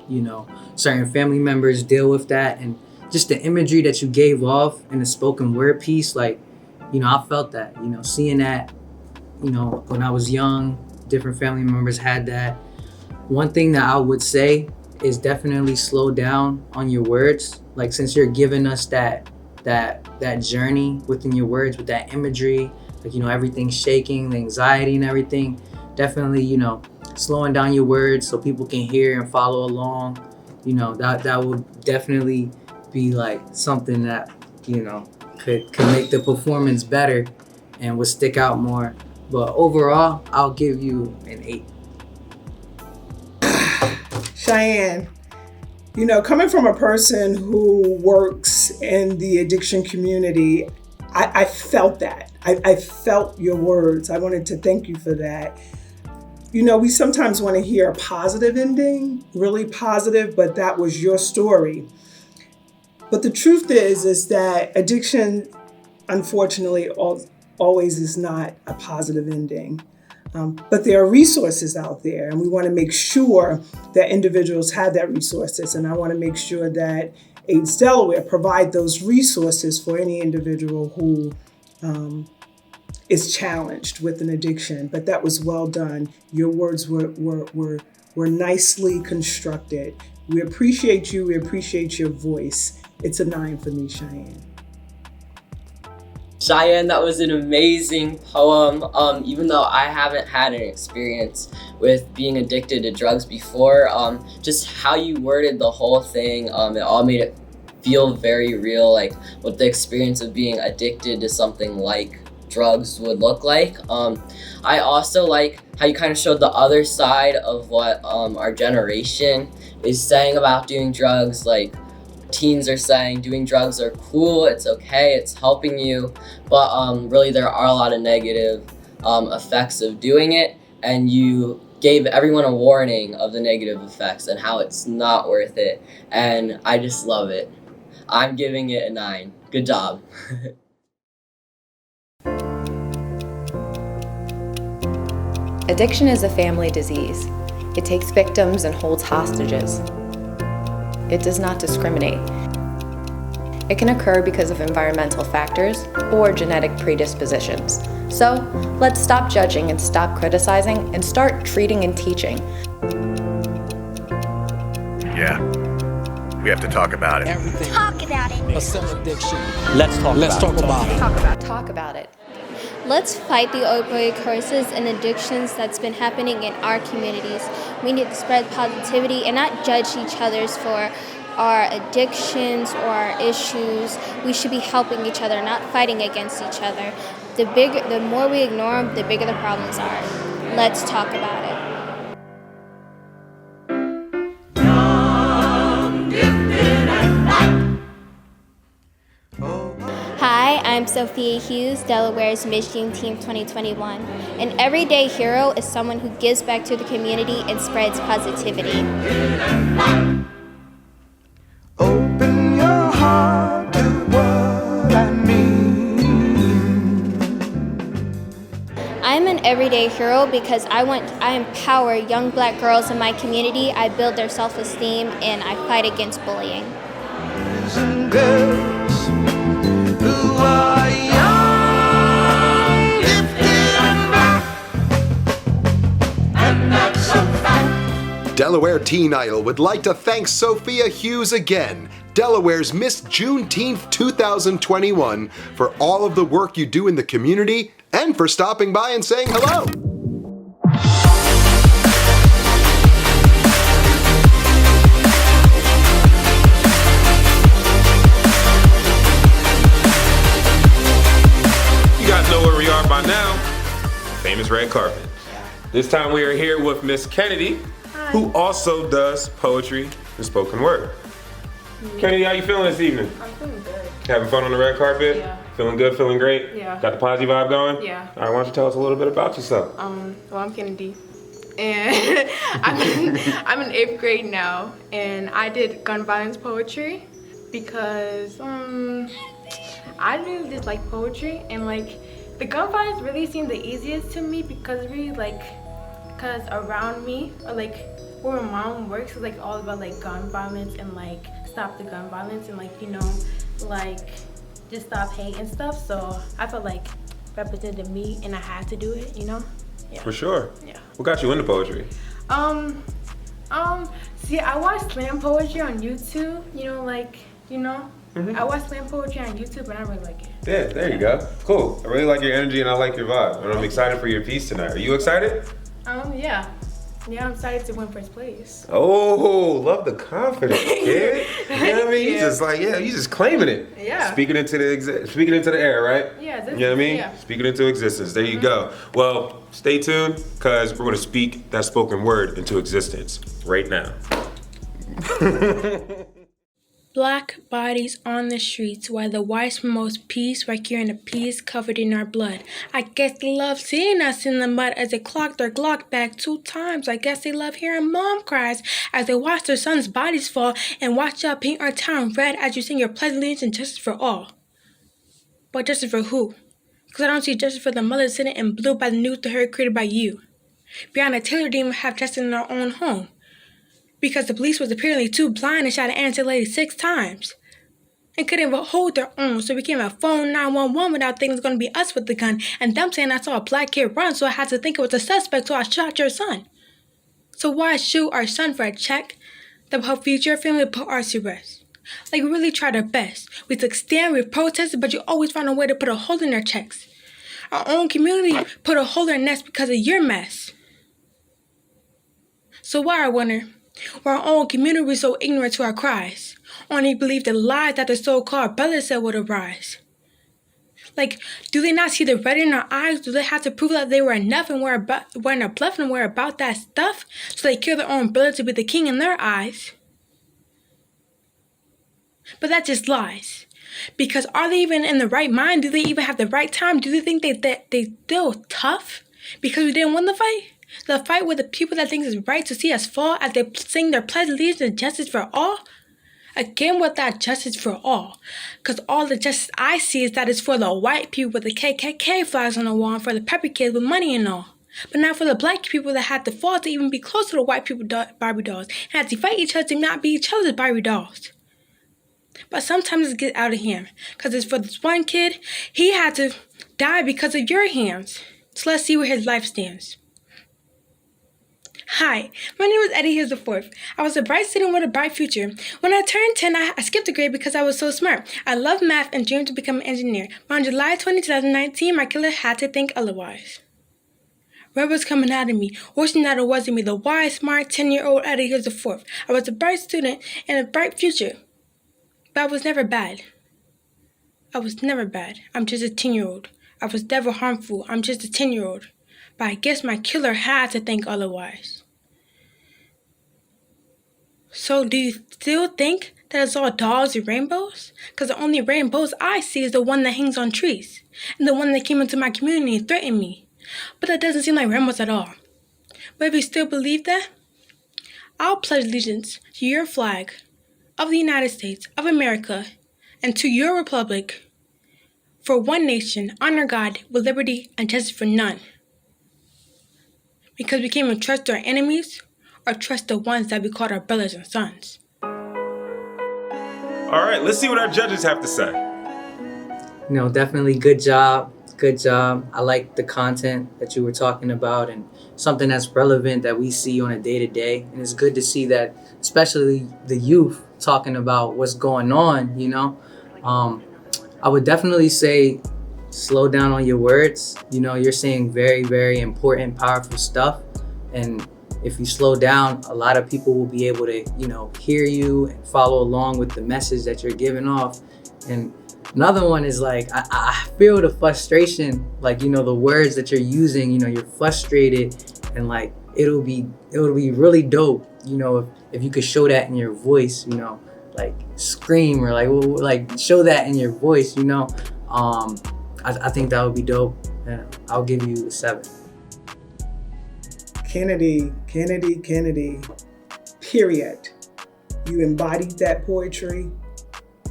certain family members deal with that, and just the imagery that you gave off in the spoken word piece, I felt that, seeing that, when I was young, different family members had that. One thing that I would say is definitely slow down on your words. Since you're giving us that journey within your words with that imagery, everything's shaking, the anxiety and everything, definitely, slowing down your words so people can hear and follow along, that would definitely be something that, could make the performance better and would stick out more. But overall, I'll give you an 8. Cheyenne, coming from a person who works in the addiction community, I felt that. I felt your words. I wanted to thank you for that. We sometimes want to hear a positive ending, really positive, but that was your story. But the truth is that addiction, unfortunately, always is not a positive ending. But there are resources out there, and we want to make sure that individuals have that resources. And I want to make sure that Aids Delaware provide those resources for any individual who is challenged with an addiction. But that was well done. Your words were nicely constructed. We appreciate you. We appreciate your voice. It's a 9 for me, Cheyenne. Cheyenne, that was an amazing poem. Even though I haven't had an experience with being addicted to drugs before, just how you worded the whole thing, it all made it feel very real, what the experience of being addicted to something like drugs would look like. I also like how you kind of showed the other side of what our generation is saying about doing drugs. Teens are saying doing drugs are cool, it's okay, it's helping you, but really there are a lot of negative effects of doing it, and you gave everyone a warning of the negative effects and how it's not worth it, and I just love it. I'm giving it a 9. Good job. Addiction is a family disease. It takes victims and holds hostages. It does not discriminate. It can occur because of environmental factors or genetic predispositions. So, let's stop judging and stop criticizing and start treating and teaching. Yeah, we have to talk about it. Everything. Talk about it. A addiction. Let's talk about it. Talk about it. Let's fight the opioid crisis and addictions that's been happening in our communities. We need to spread positivity and not judge each other's for our addictions or our issues. We should be helping each other, not fighting against each other. The more we ignore them, the bigger the problems are. Let's talk about it. Hi, I'm Sophia Hughes, Delaware's Michigan Team 2021. An everyday hero is someone who gives back to the community and spreads positivity. Open your heart to what I mean. I'm an everyday hero because I empower young black girls in my community, I build their self-esteem, and I fight against bullying. Delaware Teen Idol would like to thank Sophia Hughes again, Delaware's Miss Juneteenth 2021, for all of the work you do in the community and for stopping by and saying hello. You guys know where we are by now. Famous red carpet. This time we are here with Miss Kennedy, who also does poetry and spoken word. Kennedy, how you feeling this evening? I'm feeling good. Having fun on the red carpet? Yeah. Feeling good, feeling great? Yeah. Got the positive vibe going? Yeah. All right, why don't you tell us a little bit about yourself? Well, I'm Kennedy, and I'm in 8th grade now, and I did gun violence poetry because I really just like poetry, and like the gun violence really seemed the easiest to me because really because around me or like where my mom works is like all about like gun violence and like stop the gun violence and like, you know, like just stop hate and stuff. So I felt like represented me and I had to do it, you know? Yeah. For sure. Yeah. What got you into poetry? See, I watch slam poetry on YouTube, you know, like, you know, I watch slam poetry on YouTube and I really like it. Yeah, there you go. Cool. I really like your energy and I like your vibe. And I'm excited for your piece tonight. Are you excited? Yeah. Yeah, I'm excited to win first place. Oh, love the confidence, kid. You know what I mean? You Yeah. just like, you just claiming it. Yeah. Speaking into the air, right? Yeah, You know what I mean? yeah. Speaking into existence. There you go. Well, stay tuned, because we're going to speak that spoken word into existence right now. Black bodies on the streets, while the whites promotes peace, right here in the peace covered in our blood. I guess they love seeing us in the mud as they clock their Glock back 2 times. I guess they love hearing mom cries as they watch their sons' bodies fall and watch y'all paint our town red as you sing your pledge of allegiance and justice for all. But justice for who? Because I don't see justice for the mothers sitting in blue by the news to her created by you. Breonna Taylor didn't even have justice in our own home, because the police was apparently too blind and shot an innocent lady 6 times and couldn't even hold their own, so we came at phone 911 without thinking it was going to be us with the gun, and them saying I saw a black kid run, so I had to think it was a suspect, so I shot your son. So why shoot our son for a check that will help feed your family put ours to rest? Like, we really tried our best. We took stand, we protested, but you always found a way to put a hole in our checks. Our own community put a hole in our nest because of your mess. So why, I wonder, where our own community was so ignorant to our cries, only believed the lies that the so-called brothers said would arise. Like, do they not see the red in our eyes? Do they have to prove that they were enough and we're not bluffing and we're about that stuff? So they kill their own brother to be the king in their eyes? But that's just lies. Because are they even in the right mind? Do they even have the right time? Do they think they still tough? Because we didn't win the fight? The fight with the people that think it's right to see us fall as they sing their pledge of allegiance and justice for all? Again with that justice for all. Because all the justice I see is that it's for the white people with the KKK flags on the wall and for the preppy kids with money and all. But not for the black people that had to fall to even be close to the white people Barbie dolls and had to fight each other to not be each other's Barbie dolls. But sometimes it gets out of hand. Because it's for this one kid, he had to die because of your hands. So let's see where his life stands. Hi, my name is Eddie Hughes IV. I was a bright student with a bright future. When I turned 10, I skipped a grade because I was so smart. I loved math and dreamed to become an engineer. But on July 20, 2019, my killer had to think otherwise. Red was coming out of me, wishing that it wasn't me, the wise, smart, 10-year-old Eddie Hughes IV. I was a bright student and a bright future. But I was never bad. I was never bad. I'm just a 10-year-old. I was never harmful. I'm just a 10-year-old. But I guess my killer had to think otherwise. So do you still think that it's all dolls and rainbows? Because the only rainbows I see is the one that hangs on trees. And the one that came into my community and threatened me. But that doesn't seem like rainbows at all. But if you still believe that, I'll pledge allegiance to your flag of the United States of America and to your republic, for one nation, under God, with liberty and justice for none. Because we can't even trust our enemies or trust the ones that we call our brothers and sons. All right, let's see what our judges have to say. You know, definitely good job. Good job. I like the content that you were talking about and something that's relevant that we see on a day-to-day. And it's good to see that, especially the youth, talking about what's going on, you know. I would definitely say slow down on your words. You know, you're saying very, very important, powerful stuff. And if you slow down, a lot of people will be able to, you know, hear you and follow along with the message that you're giving off. And another one is like, I feel the frustration, like, you know, the words that you're using, you know, you're frustrated, and like, it'll be really dope, you know, if you could show that in your voice, you know, like scream or like show that in your voice, you know. I think that would be dope. And I'll give you a 7. Kennedy, period. You embodied that poetry.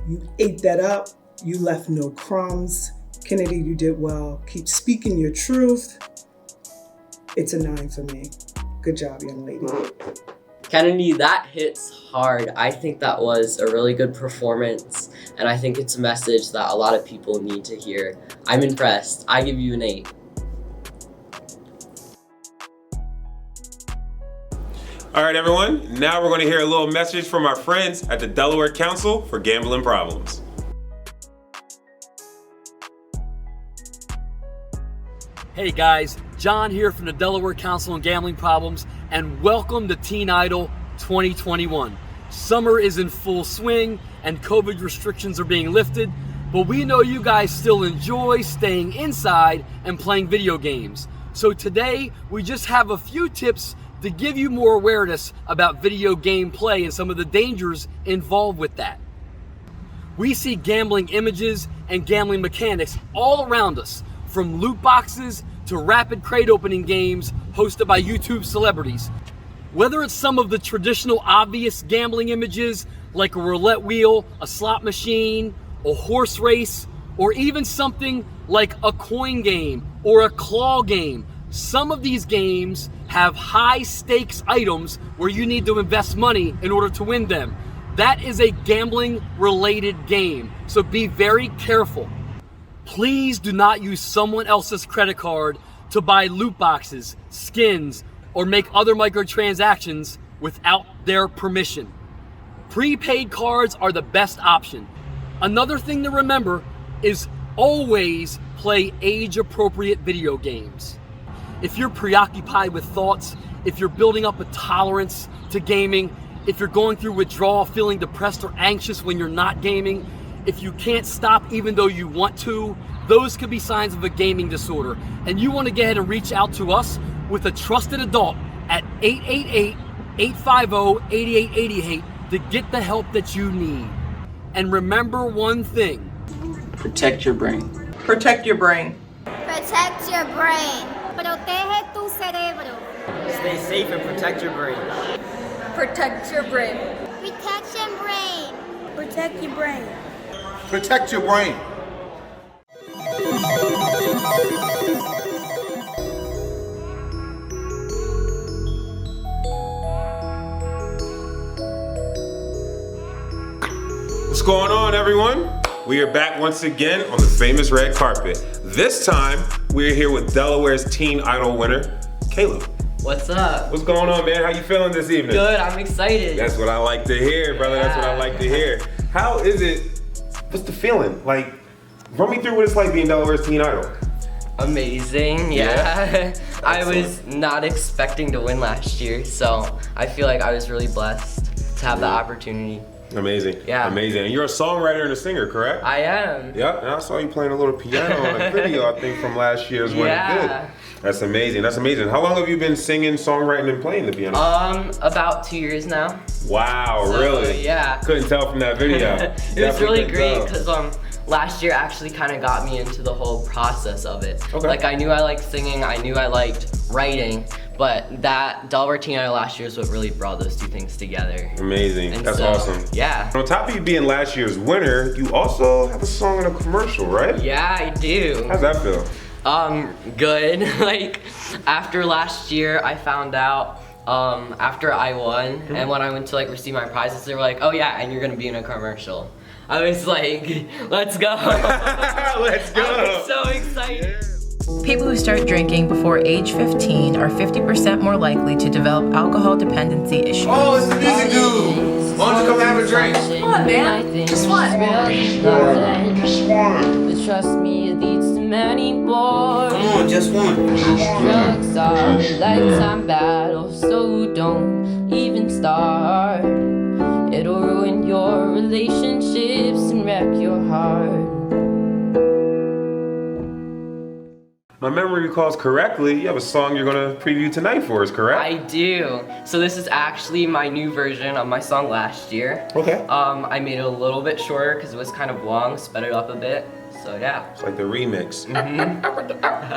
You ate that up. You left no crumbs. Kennedy, you did well. Keep speaking your truth. It's a 9 for me. Good job, young lady. Kennedy, that hits hard. I think that was a really good performance, and I think it's a message that a lot of people need to hear. I'm impressed. I give you an 8. All right, everyone. Now we're going to hear a little message from our friends at the Delaware Council for Gambling Problems. Hey guys, John here from the Delaware Council on Gambling Problems, and welcome to Teen Idol 2021. Summer is in full swing and COVID restrictions are being lifted, but we know you guys still enjoy staying inside and playing video games. So today, we just have a few tips to give you more awareness about video game play and some of the dangers involved with that. We see gambling images and gambling mechanics all around us, from loot boxes to rapid crate opening games hosted by YouTube celebrities. Whether it's some of the traditional obvious gambling images like a roulette wheel, a slot machine, a horse race, or even something like a coin game or a claw game, some of these games have high stakes items where you need to invest money in order to win them. That is a gambling related game, so be very careful. Please do not use someone else's credit card to buy loot boxes, skins, or make other microtransactions without their permission. Prepaid cards are the best option. Another thing to remember is always play age-appropriate video games. If you're preoccupied with thoughts, if you're building up a tolerance to gaming, if you're going through withdrawal, feeling depressed or anxious when you're not gaming, if you can't stop even though you want to, those could be signs of a gaming disorder. And you want to get ahead and reach out to us with a trusted adult at 888-850-8888 to get the help that you need. And remember one thing. Protect your brain. Protect your brain. Protect your brain. Protege tu cerebro. Stay safe and protect your brain. Protect your brain. Protect your brain. Protect your brain. Protect your brain. What's going on, everyone? We are back once again on the famous red carpet. This time, we're here with Delaware's Teen Idol winner, Caleb. What's up? What's going on, man? How you feeling this evening? Good, I'm excited. That's what I like to hear, brother. Yeah. That's what I like to hear. How is it? What's the feeling? Like, run me through what it's like being Delaware's Teen Idol. Amazing, yeah. I was not expecting to win last year, so I feel like I was really blessed to have the opportunity. Amazing. Yeah. Amazing. And you're a songwriter and a singer, correct? I am. Yeah, and I saw you playing a little piano on a video, I think, from last year's When It Good. That's amazing. That's amazing. How long have you been singing, songwriting, and playing the piano? About 2 years now. Wow, So, really? yeah. Couldn't tell from that video. It was really great because last year actually kind of got me into the whole process of it. Okay. Like I knew I liked singing, I knew I liked writing, but that Delaware Teen Idol last year is what really brought those two things together. Amazing. And That's so, awesome. Yeah. On top of you being last year's winner, you also have a song in a commercial, right? Yeah, I do. How's that feel? Good. Like after last year, I found out after I won, and when I went to like receive my prizes, they were like, "Oh yeah, and you're gonna be in a commercial." I was like, "Let's go!" Let's go! I was so excited. People who start drinking before age 15 are 50% more likely to develop alcohol dependency issues. Oh, it's the music dude. Why don't you come have a drink? Come on, man. Just one. But trust me, it leads to many more. Come on, just one. Drugs are a lifetime battle, so don't even start. It'll ruin your relationships and wreck your heart. My memory recalls correctly, you have a song you're gonna preview tonight for us, correct? I do. So this is actually my new version of my song last year. Okay. I made it a little bit shorter because it was kind of long, sped it up a bit. So yeah. It's like the remix.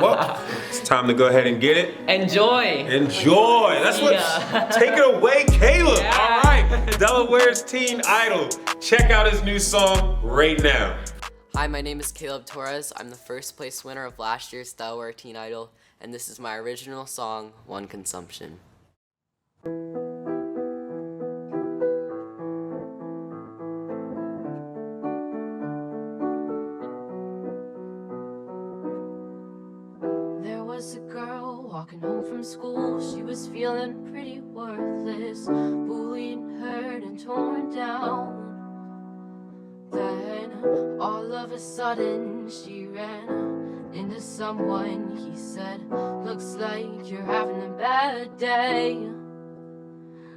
Well, it's time to go ahead and get it. Enjoy. Enjoy. That's what's take it away, Caleb. Yeah. All right. Delaware's Teen Idol. Check out his new song right now. Hi, my name is Caleb Torres. I'm the first place winner of last year's Delaware Teen Idol, and this is my original song, One Consumption. There was a girl walking home from school. She was feeling pretty worthless, bullied, hurt, and torn down. Then, all of a sudden, she ran into someone. He said, "Looks like you're having a bad day.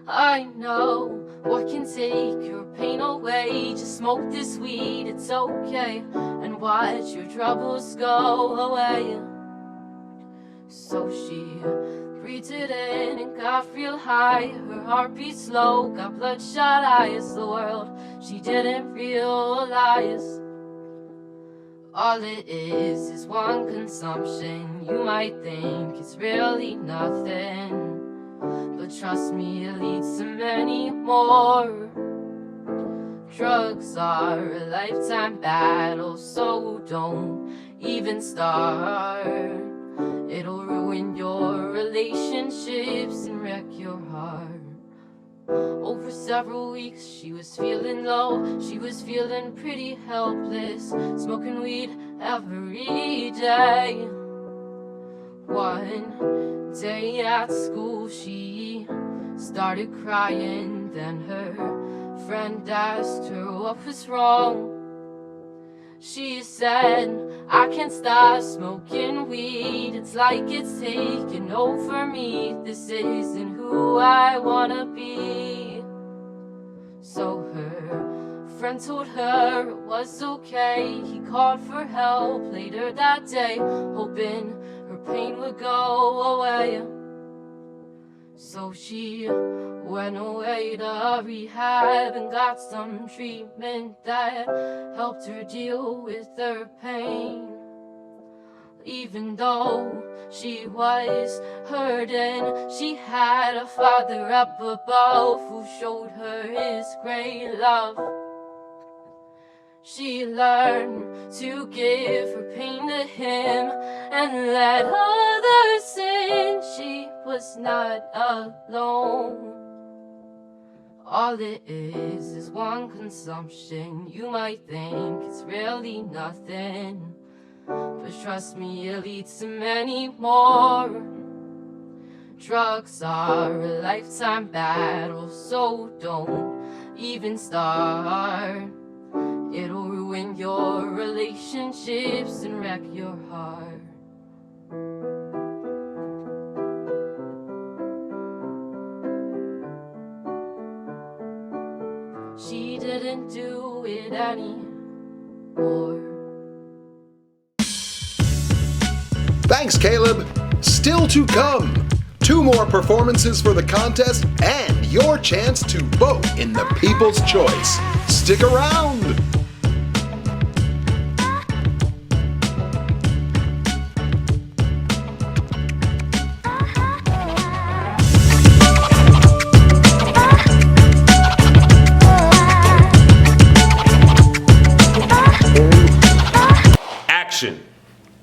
I know what can take your pain away. Just smoke this weed, it's okay, and watch your troubles go away." So she breathed it in and got real high. Her heart beat slow, got bloodshot eyes. The world she didn't realize. All it is one consumption. You might think it's really nothing, but trust me, it leads to many more. Drugs are a lifetime battle, so don't even start. It'll ruin your relationships and wreck your heart. Over several weeks, she was feeling low. She was feeling pretty helpless, smoking weed every day. One day at school, she started crying. Then her friend asked her what was wrong. She said, "I can't stop smoking weed. It's like it's taking over me. This isn't who I wanna be." So her friend told her it was okay. He called for help later that day, hoping her pain would go away. So she went away to rehab and got some treatment that helped her deal with her pain. Even though she was hurting, she had a father up above who showed her his great love. She learned to give her pain to him and let others in. She was not alone. All it is one consumption. You might think it's really nothing, but trust me, it leads to many more. Drugs are a lifetime battle, so don't even start. It'll ruin your relationships and wreck your heart. She didn't do it anymore. Thanks, Caleb. Still to come, 2 more performances for the contest and your chance to vote in the People's Choice. Stick around.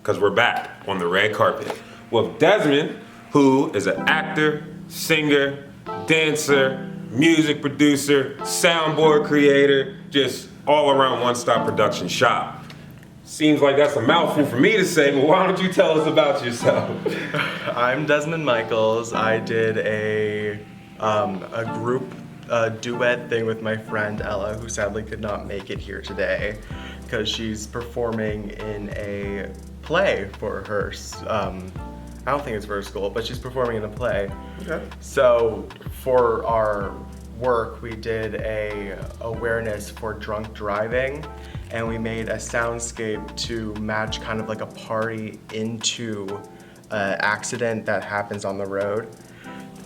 Because we're back on the red carpet with Desmond, who is an actor, singer, dancer, music producer, soundboard creator, just all around one-stop production shop. Seems like that's a mouthful for me to say, but why don't you tell us about yourself? I'm Desmond Michels. I did a group duet thing with my friend Ella, who sadly could not make it here today because she's performing in a play for her. I don't think it's for her school, but she's performing in a play. Okay. So for our work, we did a awareness for drunk driving, and we made a soundscape to match kind of like a party into an accident that happens on the road,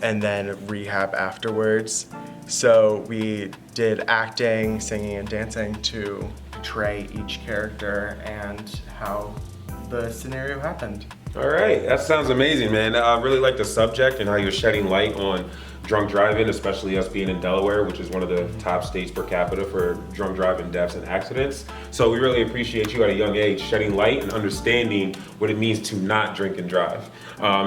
and then rehab afterwards. So we did acting, singing, and dancing to portray each character and how the scenario happened. All right, that sounds amazing, man. I really like the subject and how you're shedding light on drunk driving, especially us being in Delaware, which is one of the top states per capita for drunk driving deaths and accidents. So we really appreciate you at a young age shedding light and understanding what it means to not drink and drive.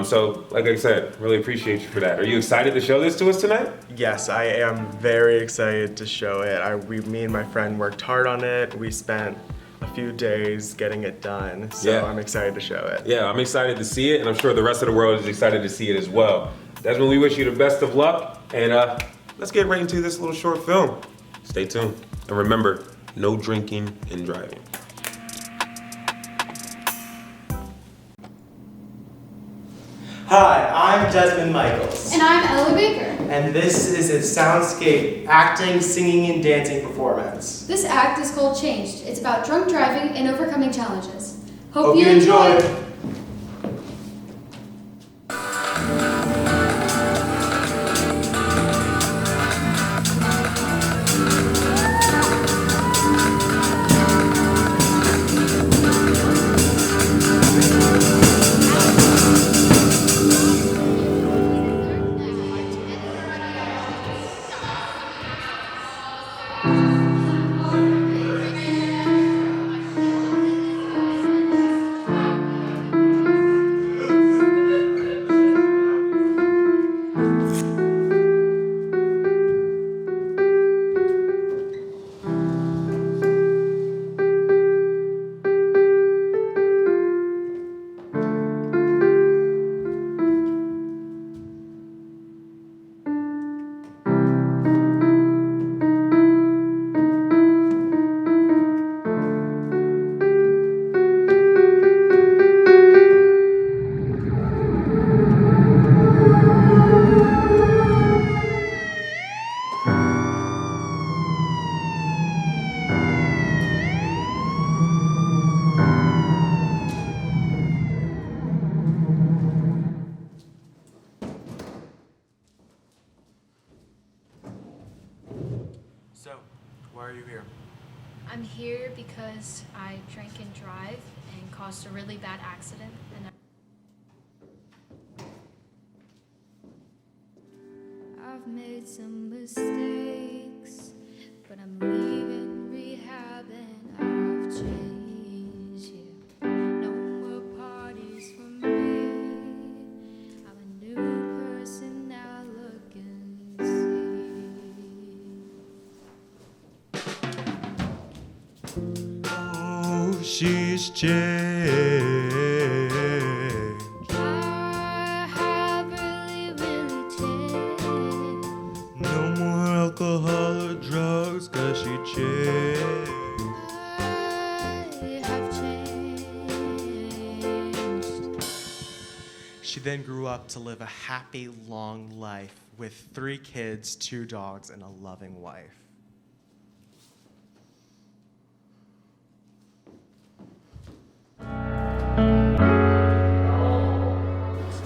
So like I said, really appreciate you for that. Are you excited to show this to us tonight? Yes, I am very excited to show it. Me and my friend worked hard on it. We spent a few days getting it done, so yeah. I'm excited to show it. Yeah, I'm excited to see it, and I'm sure the rest of the world is excited to see it as well. Desmond, we wish you the best of luck, and let's get right into this little short film. Stay tuned, and remember, no drinking and driving. Hi, I'm Desmond Michels. And I'm Ella Baker. And this is a soundscape acting, singing, and dancing performance. This act is called Changed. It's about drunk driving and overcoming challenges. Hope you enjoy. So, why are you here? I'm here because I drank and drive and caused a really bad accident. I've made some mistakes, but I'm leaving rehab and I've changed. Yeah. No more parties for me. I'm a new person now, look and see. Oh, she's changed. I have really changed. No more alcohol or drugs, 'cause she changed. I have changed. She then grew up to live a happy, long life with 3 kids, 2 dogs, and a loving wife.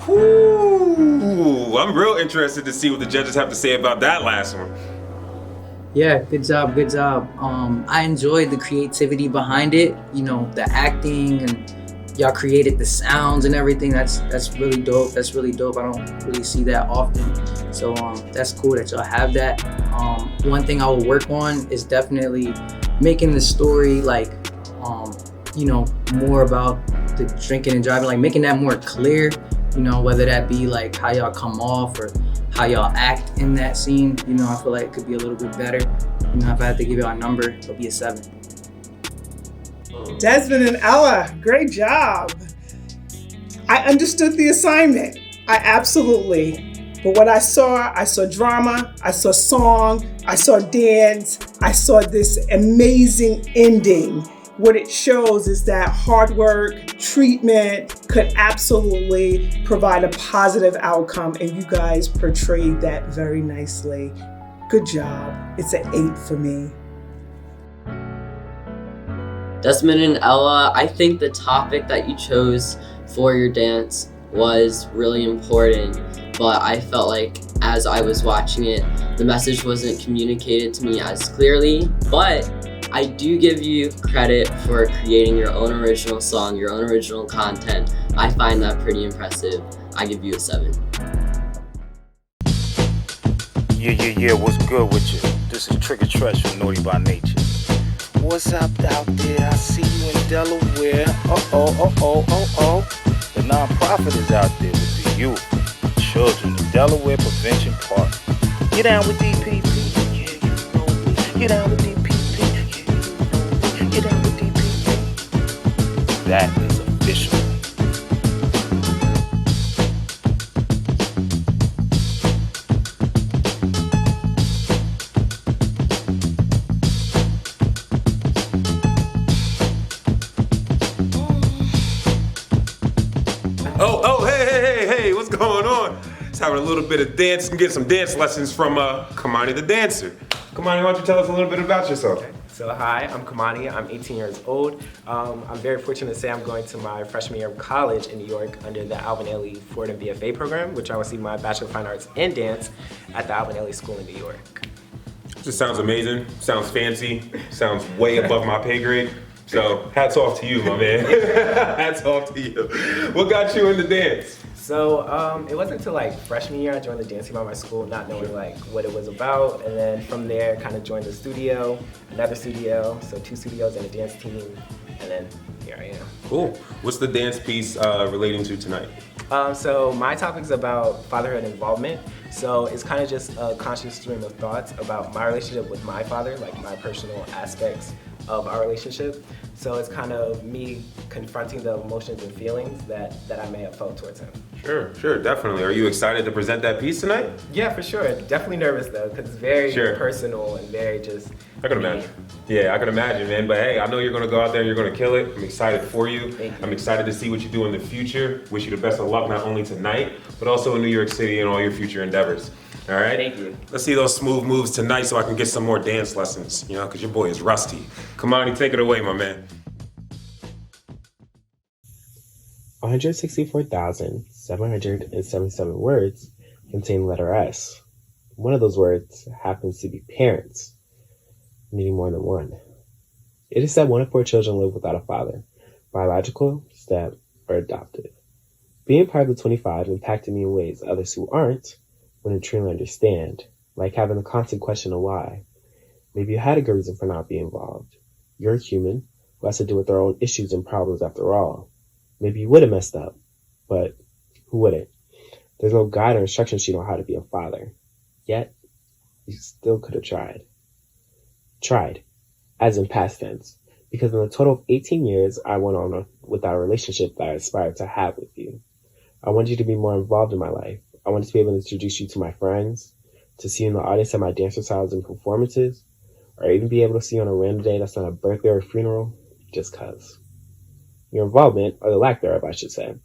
Ooh, I'm real interested to see what the judges have to say about that last one. Yeah, good job, good job. I enjoyed the creativity behind it. You know, the acting, and y'all created the sounds and everything. That's really dope. That's really dope. I don't really see that often. So that's cool that y'all have that. One thing I will work on is definitely making the story like, you know, more about the drinking and driving, like making that more clear. You know, whether that be like how y'all come off or how y'all act in that scene. You know, I feel like it could be a little bit better. You know, if I had to give y'all a number, it'll be a 7. Desmond and Ella, great job. I understood the assignment. I absolutely. But what I saw drama, I saw song, I saw dance, I saw this amazing ending. What it shows is that hard work, treatment could absolutely provide a positive outcome, and you guys portrayed that very nicely. Good job. It's an 8 for me. Desmond and Ella, I think the topic that you chose for your dance was really important, but I felt like as I was watching it, the message wasn't communicated to me as clearly, but I do give you credit for creating your own original song, your own original content. I find that pretty impressive. I give you a 7. Yeah, what's good with you? This is Trigger Tresh from Naughty by Nature. What's up out there? I see you in Delaware. The non-profit is out there with the youth, the children, the Delaware Prevention Park. Get down with DPP. Yeah, you know me. Get down with DPP. Yeah, you know me. Get down with DPP. That is official. Hey, what's going on? Just having a little bit of dance and get some dance lessons from Kamani the dancer. Kamani, why don't you tell us a little bit about yourself? Okay. So hi, I'm Kamani. I'm 18 years old. I'm very fortunate to say I'm going to my freshman year of college in New York under the Alvin Ailey Ford and BFA program, which I received my Bachelor of Fine Arts in Dance at the Alvin Ailey School in New York. Just sounds amazing, sounds fancy, sounds way above my pay grade. So hats off to you, my man. Hats off to you. What got you into dance? So it wasn't until like freshman year I joined the dance team at my school, not knowing like what it was about, and then from there kind of joined the studio, another studio, so 2 studios and a dance team, and then here I am. Cool. What's the dance piece relating to tonight? So my topic's about fatherhood involvement. So it's kind of just a conscious stream of thoughts about my relationship with my father, like my personal aspects of our relationship. So it's kind of me confronting the emotions and feelings that I may have felt towards him. Sure, definitely. Are you excited to present that piece tonight? Yeah, for sure. Definitely nervous though, because it's very personal and very just I can imagine. Yeah, I can imagine, man. But hey, I know you're gonna go out there and you're gonna kill it. I'm excited for you. Thank you. I'm excited to see what you do in the future. Wish you the best of luck, not only tonight, but also in New York City and all your future endeavors. All right? Thank you. Let's see those smooth moves tonight so I can get some more dance lessons, you know, because your boy is rusty. Kamani, take it away, my man. 164,777 words contain letter S. One of those words happens to be parents, meaning more than one. It is said 1 in 4 children live without a father, biological, step, or adoptive. Being part of the 25 impacted me in ways others who aren't wouldn't truly understand, like having the constant question of why. Maybe you had a good reason for not being involved. You're a human who has to deal with their own issues and problems after all. Maybe you would have messed up, but who wouldn't? There's no guide or instruction sheet on how to be a father. Yet, you still could have tried. Tried, as in past tense, because in a total of 18 years, I went on with our relationship that I aspired to have with you. I wanted you to be more involved in my life. I wanted to be able to introduce you to my friends, to see you in the audience at my dance recitals and performances, or even be able to see you on a random day that's not a birthday or a funeral, just cause. Your involvement, or the lack thereof, I should say,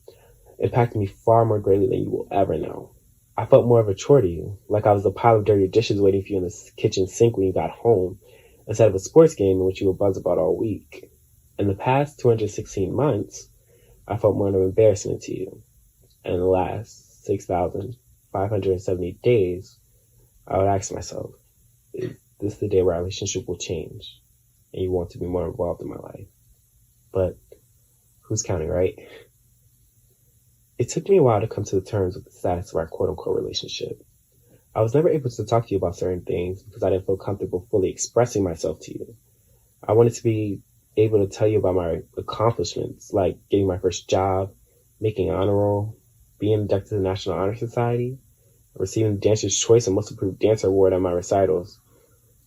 impacted me far more greatly than you will ever know. I felt more of a chore to you, like I was the pile of dirty dishes waiting for you in the kitchen sink when you got home, instead of a sports game in which you were buzzed about all week. In the past 216 months, I felt more of an embarrassment to you. And in the last 6,570 days, I would ask myself, is this the day where our relationship will change and you want to be more involved in my life? But who's counting, right? It took me a while to come to terms with the status of our quote-unquote relationship. I was never able to talk to you about certain things because I didn't feel comfortable fully expressing myself to you. I wanted to be able to tell you about my accomplishments, like getting my first job, making an honor roll, being inducted to the National Honor Society, receiving the Dancer's Choice and Most Improved Dancer Award on my recitals.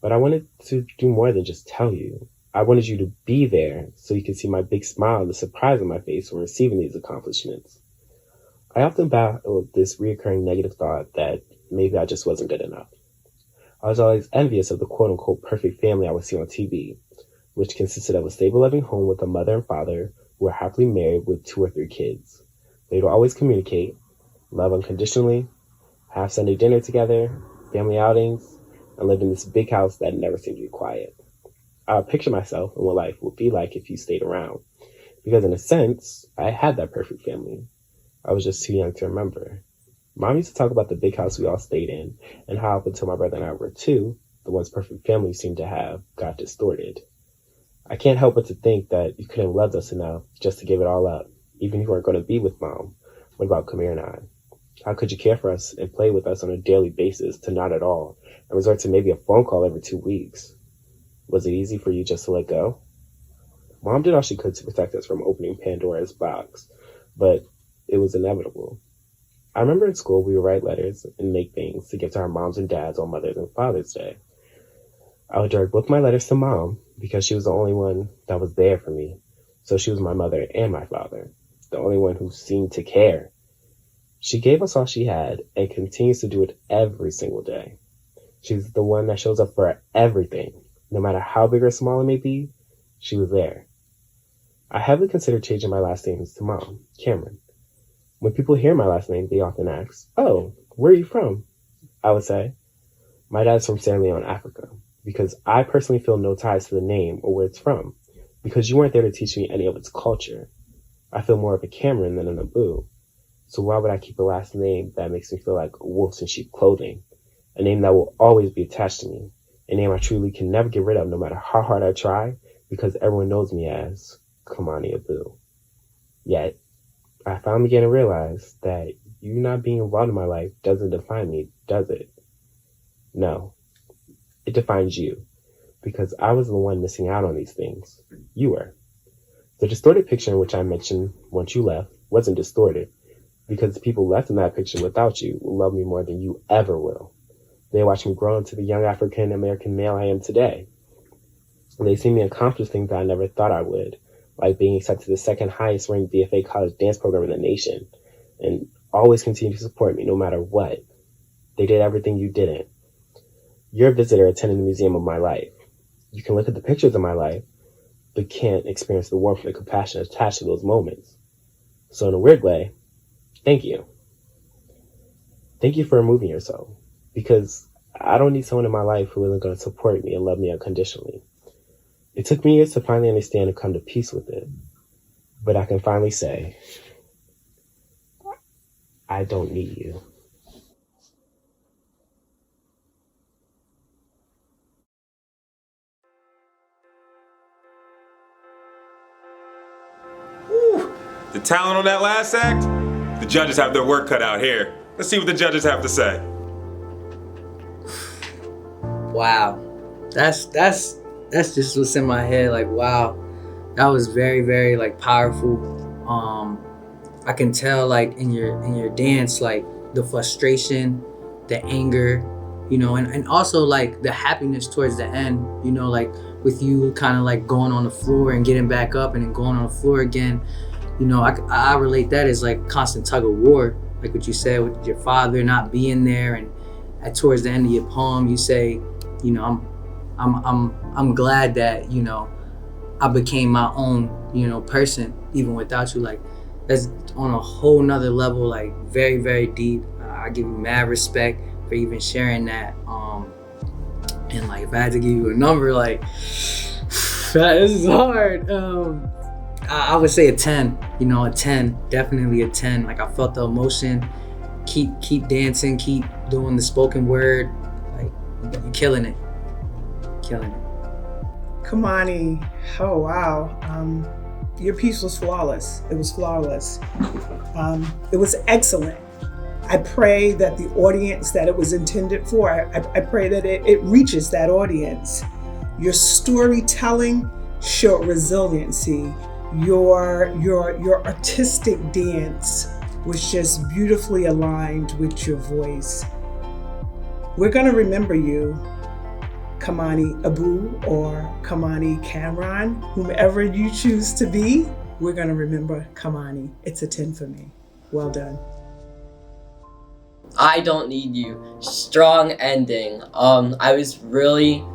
But I wanted to do more than just tell you. I wanted you to be there so you could see my big smile and the surprise on my face when receiving these accomplishments. I often battle with this reoccurring negative thought that maybe I just wasn't good enough. I was always envious of the quote-unquote perfect family I would see on TV, which consisted of a stable living home with a mother and father who were happily married with 2 or 3 kids. They would always communicate, love unconditionally, have Sunday dinner together, family outings, and lived in this big house that never seemed to be quiet. I would picture myself and what life would be like if you stayed around, because in a sense, I had that perfect family. I was just too young to remember. Mom used to talk about the big house we all stayed in, and how up until my brother and I were 2, the once perfect family seemed to have got distorted. I can't help but to think that you couldn't love us enough just to give it all up, even if you weren't going to be with Mom. What about Kamir and I? How could you care for us and play with us on a daily basis to not at all, and resort to maybe a phone call every 2 weeks? Was it easy for you just to let go? Mom did all she could to protect us from opening Pandora's box, but it was inevitable. I remember in school we would write letters and make things to give to our moms and dads on Mother's and Father's Day. I would direct both my letters to Mom because she was the only one that was there for me. So she was my mother and my father, the only one who seemed to care. She gave us all she had and continues to do it every single day. She's the one that shows up for everything. No matter how big or small it may be, she was there. I heavily considered changing my last name to Mom, Cameron. When people hear my last name, they often ask, "Oh, where are you from?" I would say, "My dad's from Sierra Leone, Africa," because I personally feel no ties to the name or where it's from, because you weren't there to teach me any of its culture. I feel more of a Cameron than an Abu. So why would I keep a last name that makes me feel like wolves in sheep clothing? A name that will always be attached to me. A name I truly can never get rid of no matter how hard I try, because everyone knows me as Kamani Abu. Yet, I finally began to realize that you not being involved in my life doesn't define me, does it? No. It defines you, because I was the one missing out on these things. You were. The distorted picture in which I mentioned once you left wasn't distorted, because the people left in that picture without you will love me more than you ever will. They watch me grow into the young African-American male I am today. And they see me accomplish things that I never thought I would, like being accepted to the second highest ranked BFA college dance program in the nation, and always continue to support me no matter what. They did everything you didn't. You're a visitor attending the museum of my life. You can look at the pictures of my life, but can't experience the warmth and the compassion attached to those moments. So in a weird way, thank you. Thank you for removing yourself, because I don't need someone in my life who isn't going to support me and love me unconditionally. It took me years to finally understand and come to peace with it, but I can finally say, I don't need you. The talent on that last act, the judges have their work cut out here. Let's see what the judges have to say. Wow. That's just what's in my head. Like, wow. That was very, very like powerful. I can tell like in your dance, like the frustration, the anger, you know, and also like the happiness towards the end, you know, like with you kind of like going on the floor and getting back up and then going on the floor again. You know, I relate that as like constant tug of war, like what you said with your father not being there, and towards the end of your poem, you say, you know, I'm glad that, you know, I became my own, you know, person even without you. Like that's on a whole nother level, like very, very deep. I give you mad respect for even sharing that. And like if I had to give you a number, like this is hard. I would say a 10, you know, a 10, definitely a 10. Like I felt the emotion, keep dancing, keep doing the spoken word, like you're killing it. Kamani, oh wow. Your piece was flawless. It was flawless. It was excellent. I pray that the audience that it was intended for, I pray that it reaches that audience. Your storytelling showed resiliency. Your artistic dance was just beautifully aligned with your voice. We're going to remember you, Kamani Abu or Kamani Cameron, whomever you choose to be. We're going to remember Kamani. It's a 10 for me. Well done. I Don't Need You. Strong ending. I was really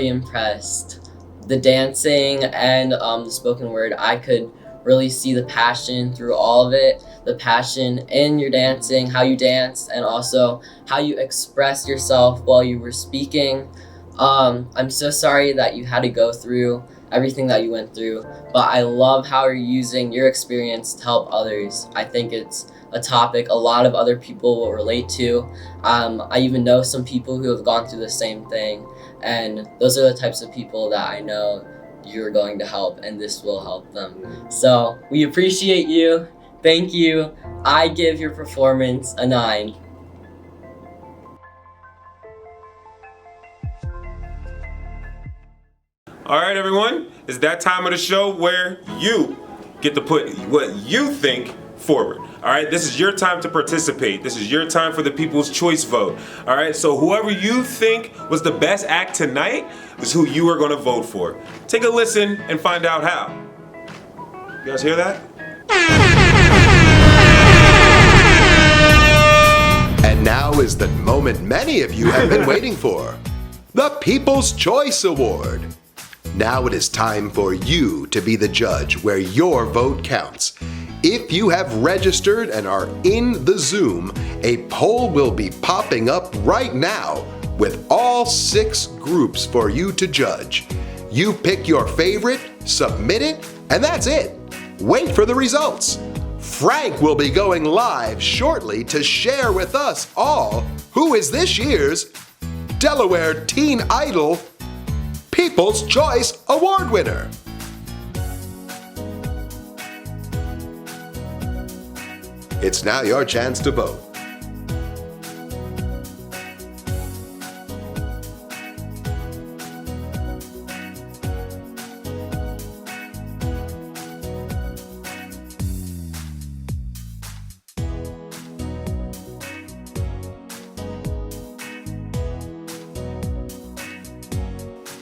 impressed. The dancing and the spoken word, I could really see the passion through all of it. The passion in your dancing, how you danced, and also how you expressed yourself while you were speaking. I'm so sorry that you had to go through everything that you went through, but I love how you're using your experience to help others. I think it's a topic a lot of other people will relate to. I even know some people who have gone through the same thing, and those are the types of people that I know you're going to help, and this will help them. So we appreciate you. Thank you. I give your performance a 9. All right, everyone, it's that time of the show where you get to put what you think forward. All right, this is your time to participate. This is your time for the people's choice vote. All right, so whoever you think was the best act tonight is who you are going to vote for. Take a listen and find out how. You guys hear that? And now is the moment many of you have been waiting for. The People's Choice Award. Now it is time for you to be the judge where your vote counts. If you have registered and are in the Zoom, a poll will be popping up right now with all 6 groups for you to judge. You pick your favorite, submit it, and that's it. Wait for the results. Frank will be going live shortly to share with us all who is this year's Delaware Teen Idol People's Choice Award winner. It's now your chance to vote.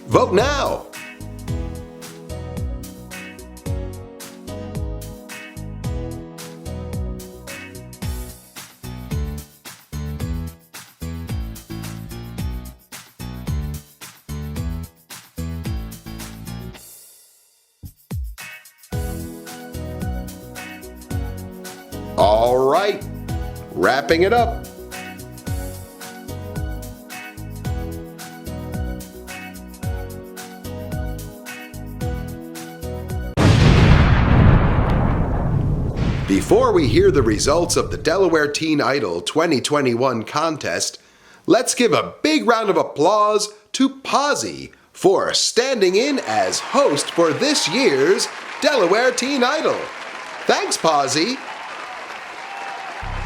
Vote now! All right, wrapping it up. Before we hear the results of the Delaware Teen Idol 2021 contest, let's give a big round of applause to Posy for standing in as host for this year's Delaware Teen Idol. Thanks, Posy.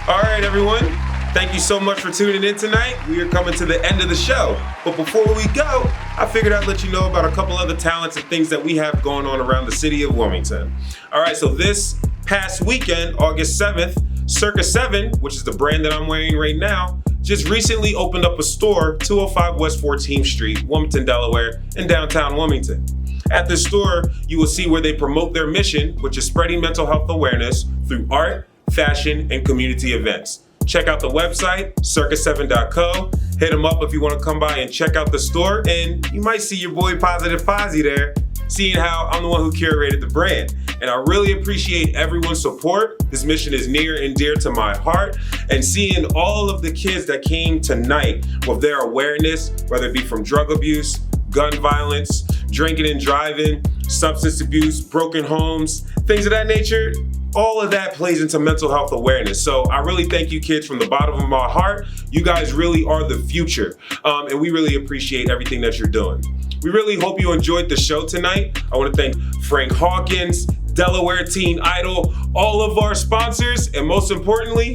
All right, everyone. Thank you so much for tuning in tonight. We are coming to the end of the show. But before we go, I figured I'd let you know about a couple other talents and things that we have going on around the city of Wilmington. All right, so this past weekend, August 7th, Circa 7, which is the brand that I'm wearing right now, just recently opened up a store, 205 West 14th Street, Wilmington, Delaware, in downtown Wilmington. At this store, you will see where they promote their mission, which is spreading mental health awareness through art, fashion, and community events. Check out the website, circa7.co. Hit them up if you want to come by and check out the store, and you might see your boy Positive Posy there, seeing how I'm the one who curated the brand. And I really appreciate everyone's support. This mission is near and dear to my heart. And seeing all of the kids that came tonight with their awareness, whether it be from drug abuse, gun violence, drinking and driving, substance abuse, broken homes, things of that nature, all of that plays into mental health awareness. So I really thank you kids from the bottom of my heart. You guys really are the future. And we really appreciate everything that you're doing. We really hope you enjoyed the show tonight. I want to thank Frank Hawkins, Delaware Teen Idol, all of our sponsors, and most importantly,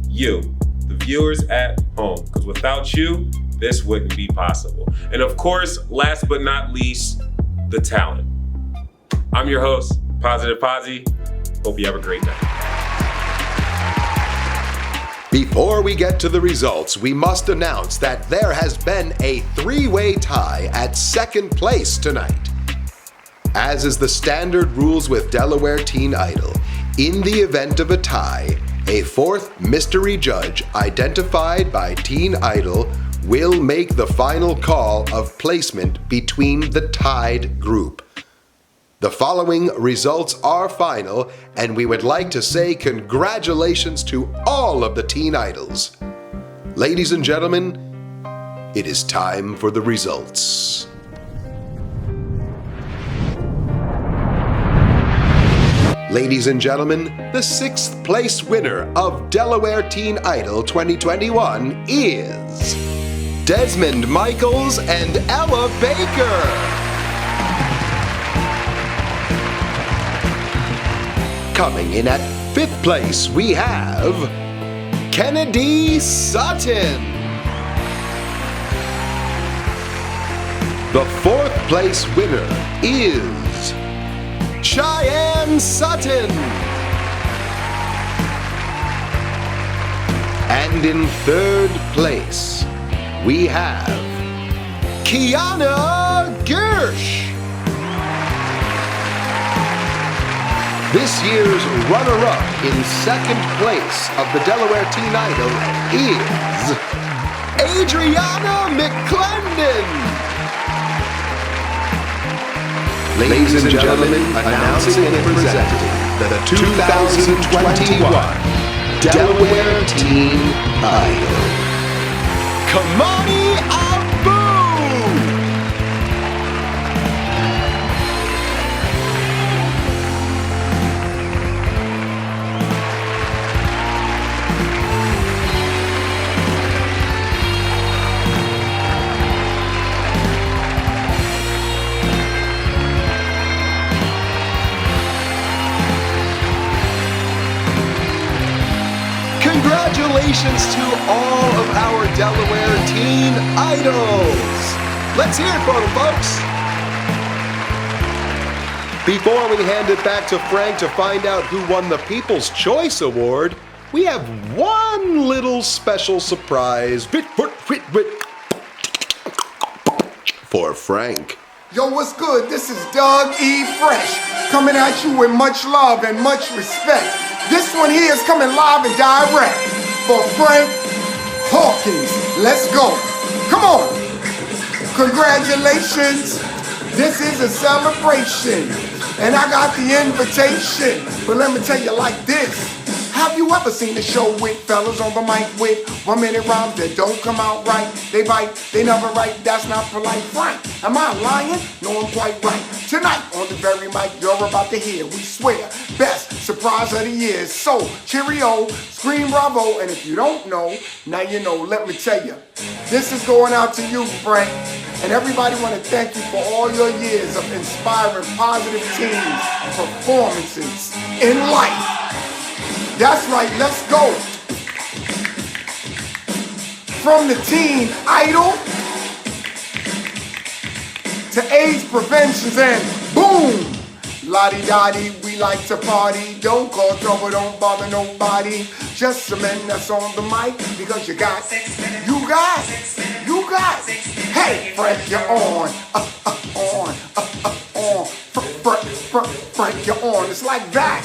you, the viewers at home. Because without you, this wouldn't be possible. And of course, last but not least, the talent. I'm your host, Positive Posy. Hope you have a great night. Before we get to the results, we must announce that there has been a three-way tie at second place tonight. As is the standard rules with Delaware Teen Idol, in the event of a tie, a fourth mystery judge identified by Teen Idol will make the final call of placement between the tied group. The following results are final, and we would like to say congratulations to all of the Teen Idols. Ladies and gentlemen, it is time for the results. Ladies and gentlemen, the sixth place winner of Delaware Teen Idol 2021 is Desmond Michels and Ella Baker. Coming in at fifth place, we have Kennedy Sutton. The fourth place winner is Cheyenne Sutton. And in third place, we have Kiana Gersh. This year's runner-up in second place of the Delaware Teen Idol is Adriana McClendon. Ladies and gentlemen, announcing and presenting the 2021 Delaware Teen Idol, Kamani Abu. Congratulations to all of our Delaware Teen Idols! Let's hear it for them, folks! Before we hand it back to Frank to find out who won the People's Choice Award, we have one little special surprise for Frank. Yo, what's good? This is Doug E. Fresh, coming at you with much love and much respect. This one here is coming live and direct for Frank Hawkins. Let's go. Come on. Congratulations. This is a celebration. And I got the invitation. But let me tell you like this. Have you ever seen a show with fellas on the mic with 1 minute rhymes that don't come out right? They bite, they never write, that's not polite. Frank, am I lying? No, I'm quite right. Tonight on the very mic you're about to hear, we swear, best surprise of the year. So, cheerio, scream bravo, and if you don't know, now you know, let me tell you. This is going out to you, Frank. And everybody want to thank you for all your years of inspiring positive teams, performances in life. That's right, let's go. From the Teen Idol to AIDS preventions and boom! Lottie-dottie, we like to party. Don't cause trouble, don't bother nobody. Just some men that's on the mic because you got. Hey, Frank, you're on. Frank, you're on. It's like that.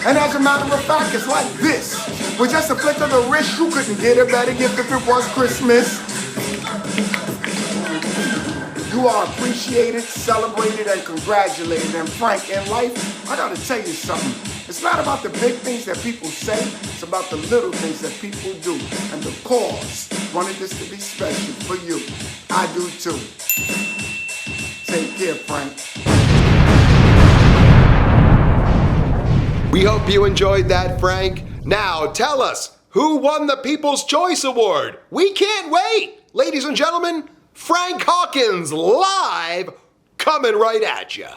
And as a matter of fact, it's like this. With just a flick of the wrist, you couldn't get a better gift if it was Christmas. You are appreciated, celebrated, and congratulated. And Frank, in life, I gotta tell you something. It's not about the big things that people say, it's about the little things that people do. And the cause wanted this to be special for you. I do too. Take care, Frank. We hope you enjoyed that, Frank. Now tell us, who won the People's Choice Award? We can't wait! Ladies and gentlemen, Frank Hawkins live, coming right at you.